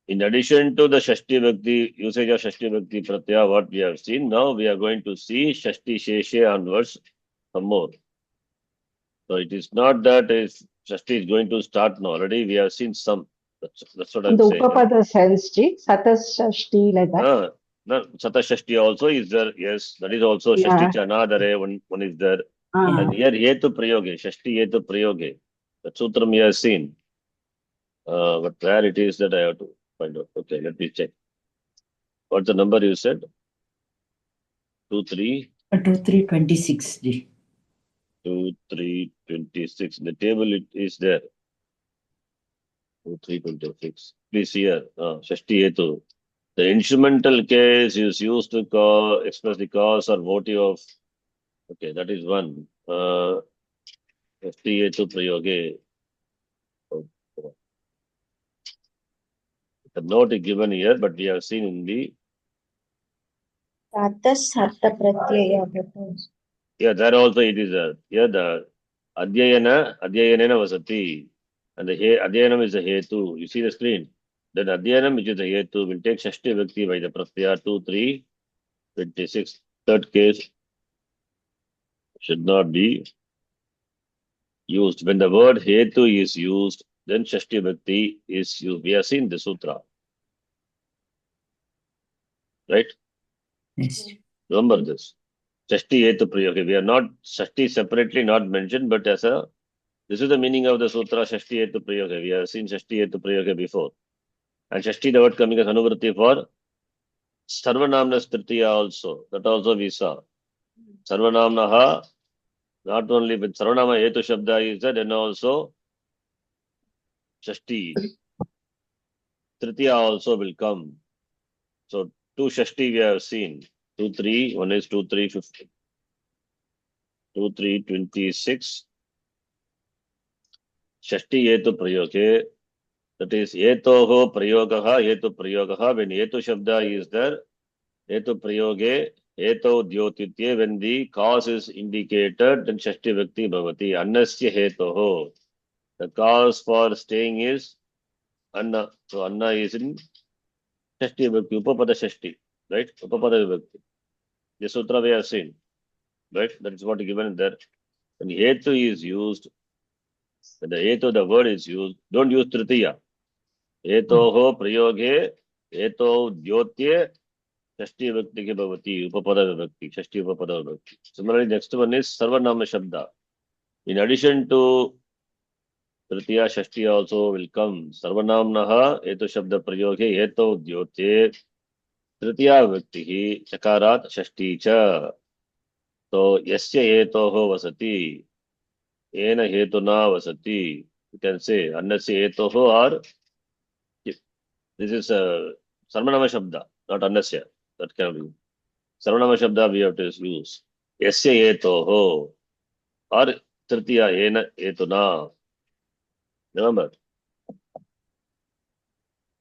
In addition to the Shashti Bhakti, usage of Shashti Bhakti Pratyaya, what we have seen, now we are going to see Shashti Sheshe onwards some more. So it is not that if Shashti is going to start now. Already we have seen some. That's what I'm The saying. Upapada sense, Ji, Satashashti, like that. No, Satashashti also is there. Yes, that is also Shashti Chanadare, one is there. And here Hetu Prayoge, Shashti Hetu Prayoge. That sutram we have seen. But where it is that I have to find out. Okay, let me check. What's the number you said? 2326. 2326. The table it is there. 2326. Please here. Shashti Hetu. The instrumental case is used to express the cause or motive of. Okay, that is one. Shashti Hetu Prayoge. The note is given here, but we have seen in the. Yeah, there also it is there. Here the Adhyayana Vasati. And the Adhyayanam is the Hetu. You see the screen. Then Adhyayanam, which is the Hetu, will take Shashti Bhakti by the Pratyaya 2, 3, 26. Third case should not be used. When the word Hetu is used, then Shashti Bhakti is used. We have seen the sutra. Right? Yes. Remember this. Shashti Hetu Prayoge. We are not, Shashti separately not mentioned, but as a, this is the meaning of the sutra, Shashti Hetu Prayoge. We have seen Shashti Hetu Prayoge before. And Shashti, the word coming as Anuvritti for Sarvanamna Tritiya also. That also we saw. Sarvanamnaha, not only with Sarvanama Hetu Shabda is there, then also Shashti. Tritiya also will come. So, 2 Shashti we have seen. 2, 3, one is 2, 3, 50. 2, 3, 26. Shashti Hetu Prayoge. That is Etoho Prayogaha, Hetu Prayogaha. When Hetu Shabda is there, Hetu Prayoge, Heto Dyotitye. When the cause is indicated, then Shashti Bhakti Bhavati. Annasya Hetoho. The cause for staying is Anna. So Anna is in Shashti Bhakti, Upapada Shashti. Right? Upapada Bhakti. The sutra we have seen. Right? That is what is given there. When Hetu is used, when the Hetu, the word is used, don't use Tritiya. Etoho Prayoge, Eto Dyotye, Shashti Bhakti ke Bhavati, Upapada Vibhakti, Shashti Upapada Vibhakti. Similarly, next one is Sarvanama Shabda. In addition to Tritiya, Shashti also will come. Sarvanamnaha, Eto Shabda Prayoge, Eto Dyotye, Tritiya Vibhakti, Chakarat Shashti cha. So, Yasya Etoho Vasati, Ena Hetuna Vasati. You can say, Annasya Etoho or this is a Sarvanama Shabda, not Annasya. That can be. Sarvanama Shabda we have to use. Yasya Etoho or Tritiya Ena Etuna. Remember?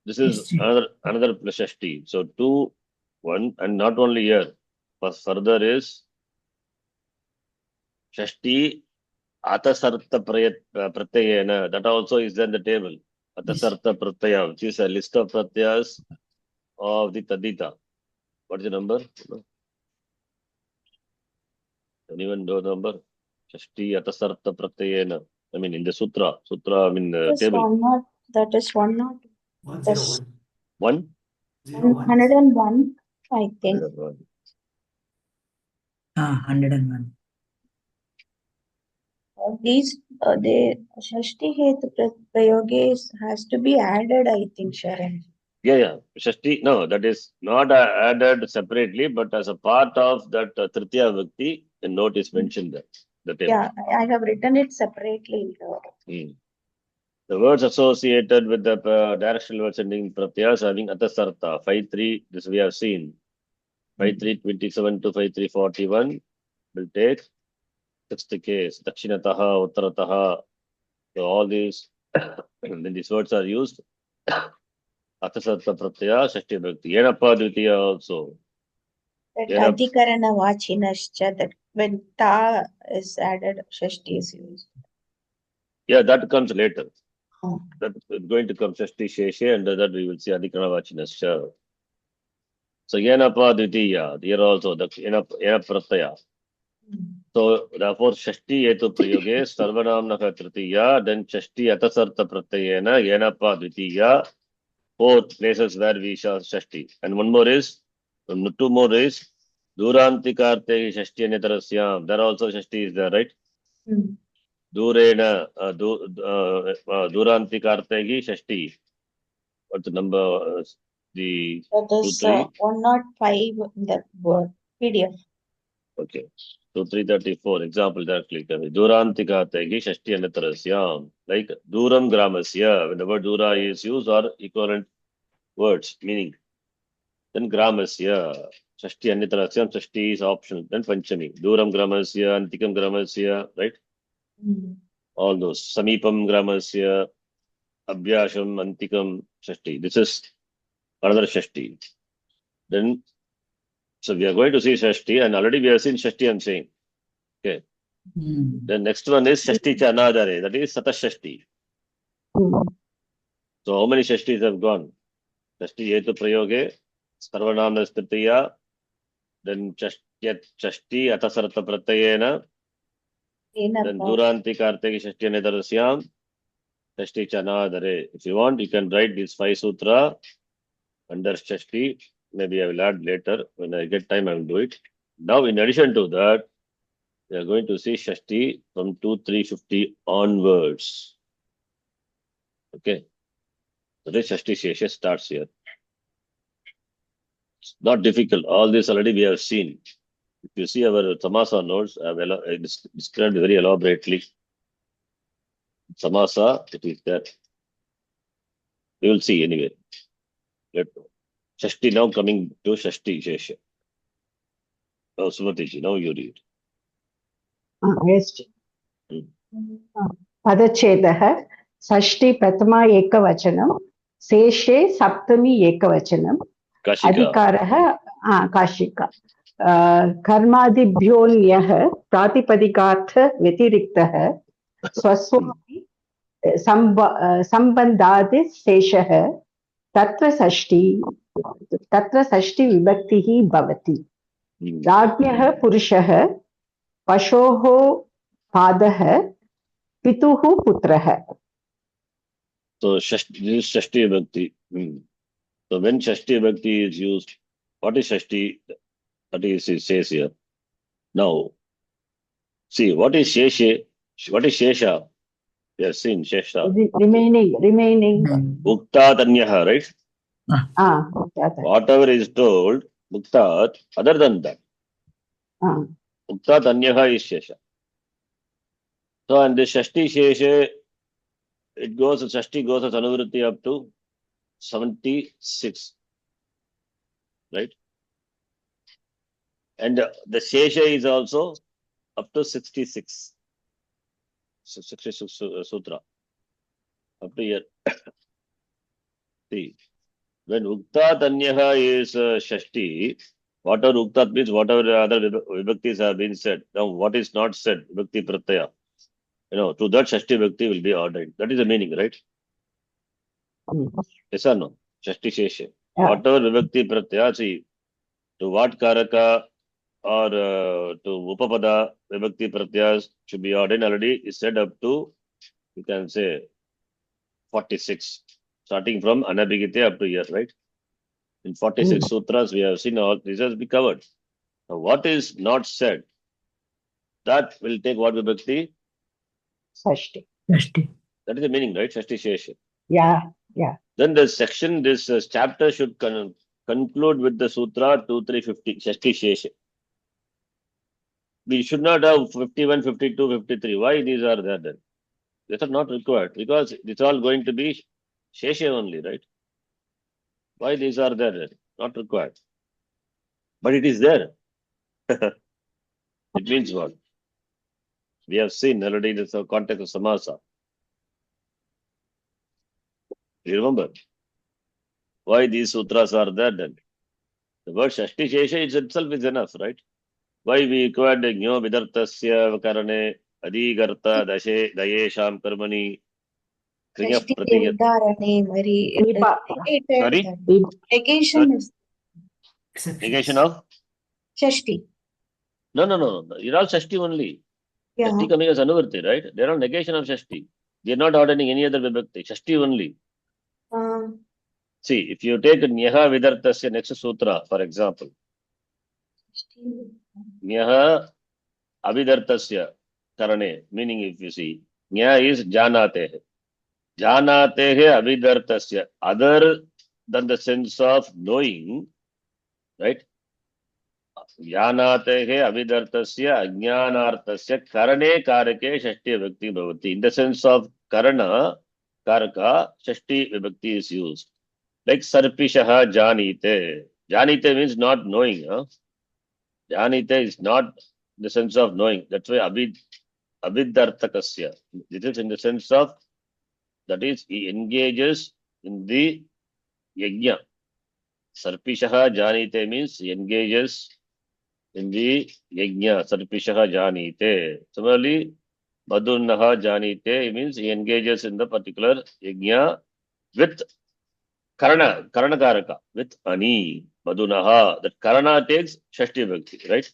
This is another Shashti. So 2, 1, and not only here. Further is Shashti Atasartha Pratyayena. That also is there in the table. Atasartha Pratyaya, which is a list of Pratyas of the Tadita. What is the number? Anyone know the number? Shashti Atasartha Pratyayena. I mean, in the sutra, I mean, table. That is 101. 101. 1? 01. 101. I think. 101. These the Shashti Hetu Prayoge has to be added, I think, Sharon. Yeah. Shashti, no, that is not added separately, but as a part of that Tritiya Vikti, the note is mentioned there. The table. Yeah, I have written it separately. The words associated with the directional words ending pratyas having atasartha, 5-3, this we have seen. 5-3-27 to 5-3-41 will take sixth case, Dakshinataha, Uttarataha. So all these, when these words are used, atasartha pratyaya, shashti bhakti. Yenapa dvitiya also. That Yenap, Adhikarana Vachinascha, that when Ta is added, Shashti is used. yeah, that comes later. Oh. That is going to come shashti sheshe, and that we will see adhikarana vachinasya. So yenapa dvitiya, here also the yenap pratyaya. So therefore shashti hetu prayoge sarvanamnaka tritiya, then shashti atasartha pratyayena yenapa dvitiya. 4 places where we shall shashti. And one more is, 2 more is durantikarte shashti anitarasyam. There also shashti is there, right? Durena durantikarte shashti. What's the number? The That is 2-3. 105 in the word PDF. Okay. 2-3-34. Example directly. Durantikarte shashti anitarasyam. Like duram gramasya. When the word dura is used or equivalent words, meaning. Then gramasya. Shashti anitarasyam. Shashti is optional. Then panchami. Duram gramasya. Antikam gramasya. Right? All those. Samipam gramasya. Abhyasham. Antikam. Shashti. This is another Shashti. Then, so we are going to see Shashti, and already we have seen Shashti, I'm saying. Okay. The next one is Shashti Chanadare. That is Satashashti. So how many Shashtis have gone? Shashti Yetu Prayoge, Sarvanamna Stitiya, then Shashti Atasartha Pratyayena, then Duranti Karteki Shashti Nedarasyam, Shashti Chanadare. If you want, you can write these 5 sutra under Shashti. Maybe I will add later. When I get time, I will do it. Now, in addition to that, we are going to see Shashti from 2-3-50 onwards. Okay. So this Shashti Shesha starts here. It's not difficult. All this already we have seen. If you see our Samasa notes, I have described very elaborately. Samasa, it is there. We will see anyway. Shashti now coming to Shashti Shesha. Oh, Sumatiji, now you read. Yes. पदच्छेदः षष्ठी प्रथमा एकवचनं शेषे सप्तमी एकवचनं अधिकारः काशिका कर्मादिभ्योऽन्यः प्रातिपदिकार्थ व्यतिरिक्तः स्वस्वापि सम्बन्धादि शेषः तत्र षष्ठी विभक्तिः भवति राज्ञः पुरुषः पशोः पादः पितुः पुत्रः. So Shashti is Shashti Vibhakti. So when Shashti Vibhakti is used, what is Shashti? That is, it says here. Now, see, what is Sheshe? What is Shesha? We have seen Shesha. Remaining. Mukta Tanyaha, right? Whatever is told, Mukta, other than that. Mukta Tanyaha is Shesha. So, and the Shashti Sheshe, Shashti goes as Anuvritti up to 76. Right? And the Shesha is also up to 66. 66 Sutra. Up to here. See, when Ukta Tanyaha is Shashti, whatever Uktat means, whatever other Vibhaktis have been said. Now, what is not said, Vibhakti Pratyaya, to that Shashti Vibhakti will be ordained. That is the meaning, right? Yes or no? Shashti Shesha. Whatever Vibhakti Pratyaya, see, to what Karaka or to Upapada Vibhakti Pratyas should be ordained already is said up to, you can say, 46. Starting from Anabhigite up to here, right? In 46 sutras, we have seen all this has been covered. Now, what is not said, that will take what vibhakti? Shashti. Shashti. That is the meaning, right? Shashti Shesha. Yeah, yeah. Then the section, this chapter should conclude with the sutra 2350, Shashti Shesha. We should not have 51, 52, 53. Why these are there then? These are not required because it's all going to be Shesha only, right? Why these are there then? Not required. But it is there. It means what? We have seen already in the context of samasa. You remember? Why these sutras are there then? The word Shashti Shesha itself is enough, right? Why we required Gno Vidartasya Karane Adigartha Dashe Dayesham Karmani Kriya Shashti Pratiyat. Udarane Mari. Sorry? Negation is Negation of? Shashti. No. You're all Shashti only. Yeah. Shashti coming as Anuvarti, right? They're all negation of Shashti. They're not ordering any other vibhakti. Shashti only. See, if you take Nyaha Vidartasya next sutra, for example, Nyaha Avidartasya Karane, meaning if you see, Nya is Janatehe. Janatehe Avidartasya, other than the sense of knowing, right? Janatehe Avidartasya Ajnanartasya Karane Karake Shashti Vibhakti Bhavati. In the sense of Karana, Karaka, Shashti Vibhakti is used. Like Sarpishaha Janite. Janite means not knowing. Huh? Janite is not the sense of knowing. That's why Avidartakasya. This is in the sense of, that is, he engages in the yajna. Sarpishaha Janite means he engages in the yajna. Sarpishaha Janite. Similarly, Madhunnaha Janite means he engages in the particular yajna with Karana Karaka, with Ani, Madhunaha. That Karana takes Shashti Vibhakti, right?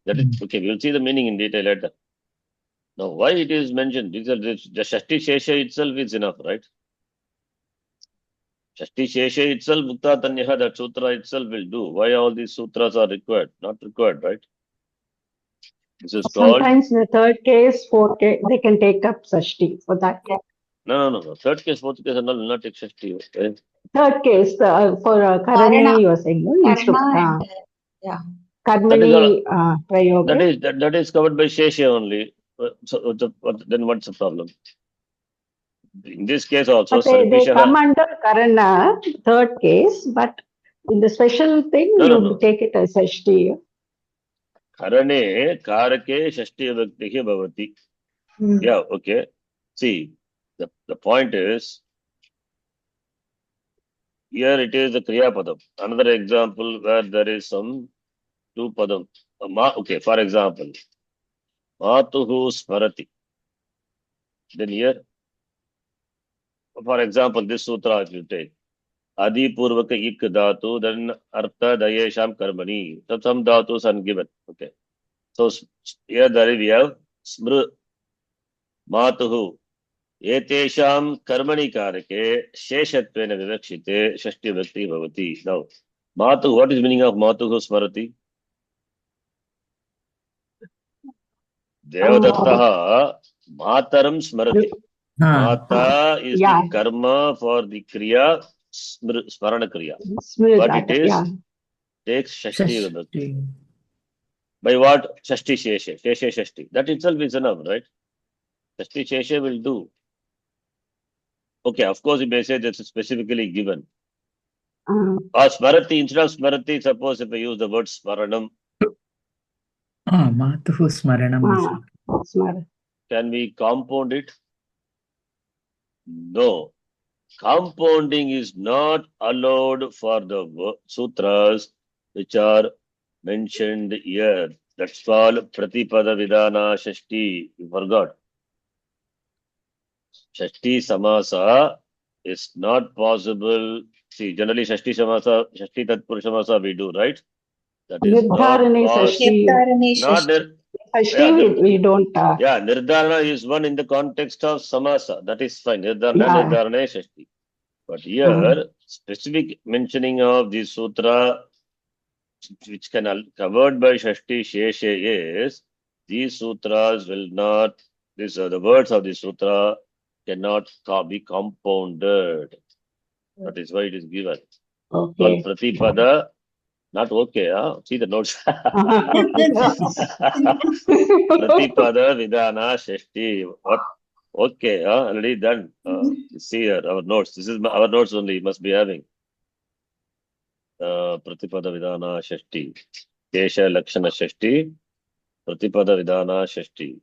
That is okay. We'll see the meaning in detail later. Now, why it is mentioned? The Shashti Shesha itself is enough, right? Shashti Shesha itself, Mukta Tanyaha, that sutra itself will do. Why all these sutras are required? Not required, right? This is called. Sometimes in the third case, fourth case, they can take up Shashti for that. No. Third case, fourth case, and all will not take Shashti. Okay? Third case, for Karane, you are saying, no? Karma and, yeah. Karmani Prayoga. That is covered by Shesha only. So, then what's the problem? In this case also, But they come under Karana, third case, but in the special thing, you take it as Shashti. Karane Karake Shashti Vibhakti Bhavati. Yeah, okay. See, the point is, here it is the Kriya Padam. Another example where there is some two Padam. Okay, for example, Matuhu Smarati. Then here, for example, this sutra if you take, Adi Purvaka Ik Dhatu, then Artha Dayesham Karmani. So some dhatus are given. Okay. So here we have Smr Matuhu. Etesham Karmani Karake Sheshatvena Vivakshite Shashti Vibhakti Bhavati. Now, Matuhu, what is the meaning of Matuhu Smarati? Devadattaha Mataram Smarati. Mata is the karma for the Kriya, Smarana Kriya. But it is takes Shashti Vibhakti. By what? Shashti Shesha. Shesha Shashti. That itself is enough, right? Shashti Shesha will do. Okay, of course, you may say that's specifically given. Or Smarati, instead of Smarati, suppose if I use the word Smaranam. Matuhu Smaranam. Can we compound it? No. Compounding is not allowed for the sutras which are mentioned here. That's called Pratipada Vidana Shashti. You forgot. Shashti Samasa is not possible. See, generally Shashti Samasa, Shashti Tatpurusha Samasa we do, right? That is Shashti we don't. Yeah, Nirdharana is one in the context of Samasa. That is fine. Nirdharana Shashti. But here, specific mentioning of the sutra, which can covered by Shashti Sheshe, is these sutras will not. These are the words of the sutra cannot be compounded. That is why it is given. Okay. Pratipada, not okay. See the notes. Pratipada Vidana Shashti. What? Okay, already done. See here, our notes. This is our notes only. You must be having. Pratipada Vidana Shashti. Kesha Lakshana Shashti. Pratipada Vidana Shashti.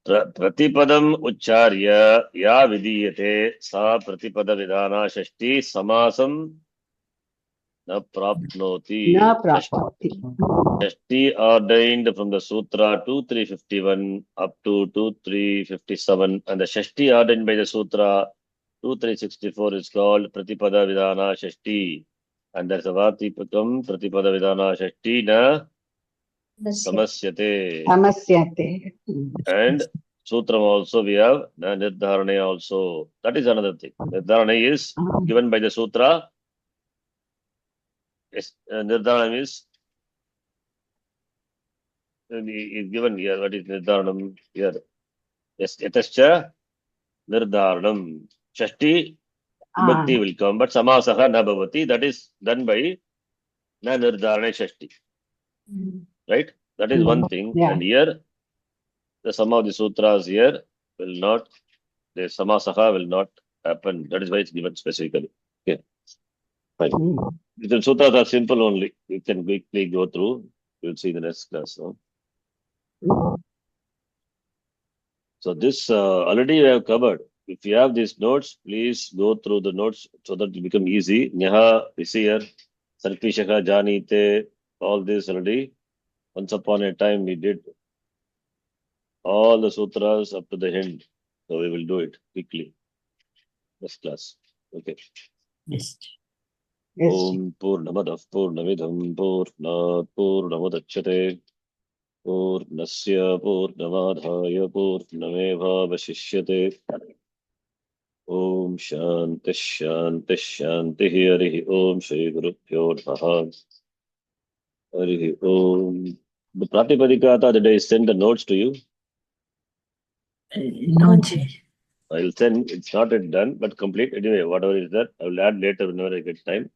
Pratipadam Ucharya Ya Vidiyate Sa Pratipada Vidana Shashti Samasam Na Prapnoti. Na prapnoti. Shashti ordained from the Sutra 2351 up to 2357, and the Shashti ordained by the Sutra 2364 is called Pratipada Vidana Shashti. And there's a Vatipakam Pratipada Vidana Shashti Na Samasyate. Samasyate. And Sutram also we have Na Nirdharane also. That is another thing. Nirdharane is given by the Sutra. Yes, Nirdharane is given here. What is Nirdharanam here? Yes, Yatascha Nirdharanam. Shashti Vibhakti will come, but Samasaha na bhavati. That is done by Na Nirdharane Shashti. Right? That is one thing. Yeah. And here, some of the sutras here will not, the Samasaha will not happen. That is why it's given specifically. Okay. Fine. The sutras are simple only. You can quickly go through. You'll see the next class. No? So this already we have covered. If you have these notes, please go through the notes so that it become easy. Nyaha, Visir, Sarpishaka, Janite, all this already. Once upon a time we did all the sutras up to the end. So we will do it quickly. Next class. Okay. Yes. Yes. Om Purnamadav Purnamidham Purnat Purnamudachyate Purnasya Purnamadhaya Purnamevavashishyate. Om Shanti Shanti Shanti Harihi Om Shri Guru Pyo Namaha. Harihi Om. The Pratipadikata, did I send the notes to you? No, Ji. I will send. It's not yet done, but complete. Anyway, whatever is that, I will add later whenever I get time.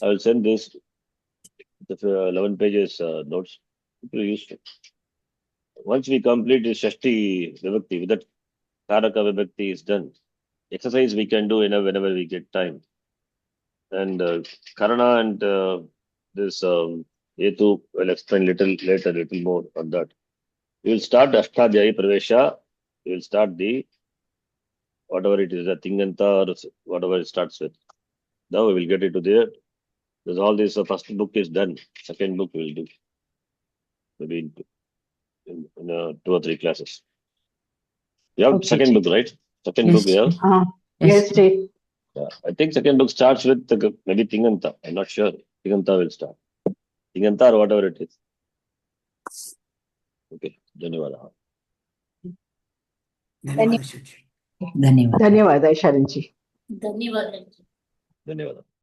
I will send this, the 11 pages notes. It will be useful. Once we complete the Shashti Vibhakti, with that Karaka Vibhakti is done. Exercise we can do whenever we get time. And Karana and this Etu will explain little more on that. We will start Ashtadhyayi Pravesha. We will start the whatever it is, the Tinganta or whatever it starts with. Now we will get into there. Because all this first book is done. Second book we will do. Maybe in 2 or 3 classes. You have Okay, second book, right? Second Yes, book you have? Yes, Ji. Yeah. I think second book starts with maybe Tinganta. I'm not sure. Tinganta will start. Tinganta or whatever it is. Okay. Dhanyavada. ಧನ್ಯವಾದ ಶಿವಜಿ. ಧನ್ಯವಾದ. ಧನ್ಯವಾದ ಶರಣ್ಜಿ. ಧನ್ಯವಾದ. Dhanyavada.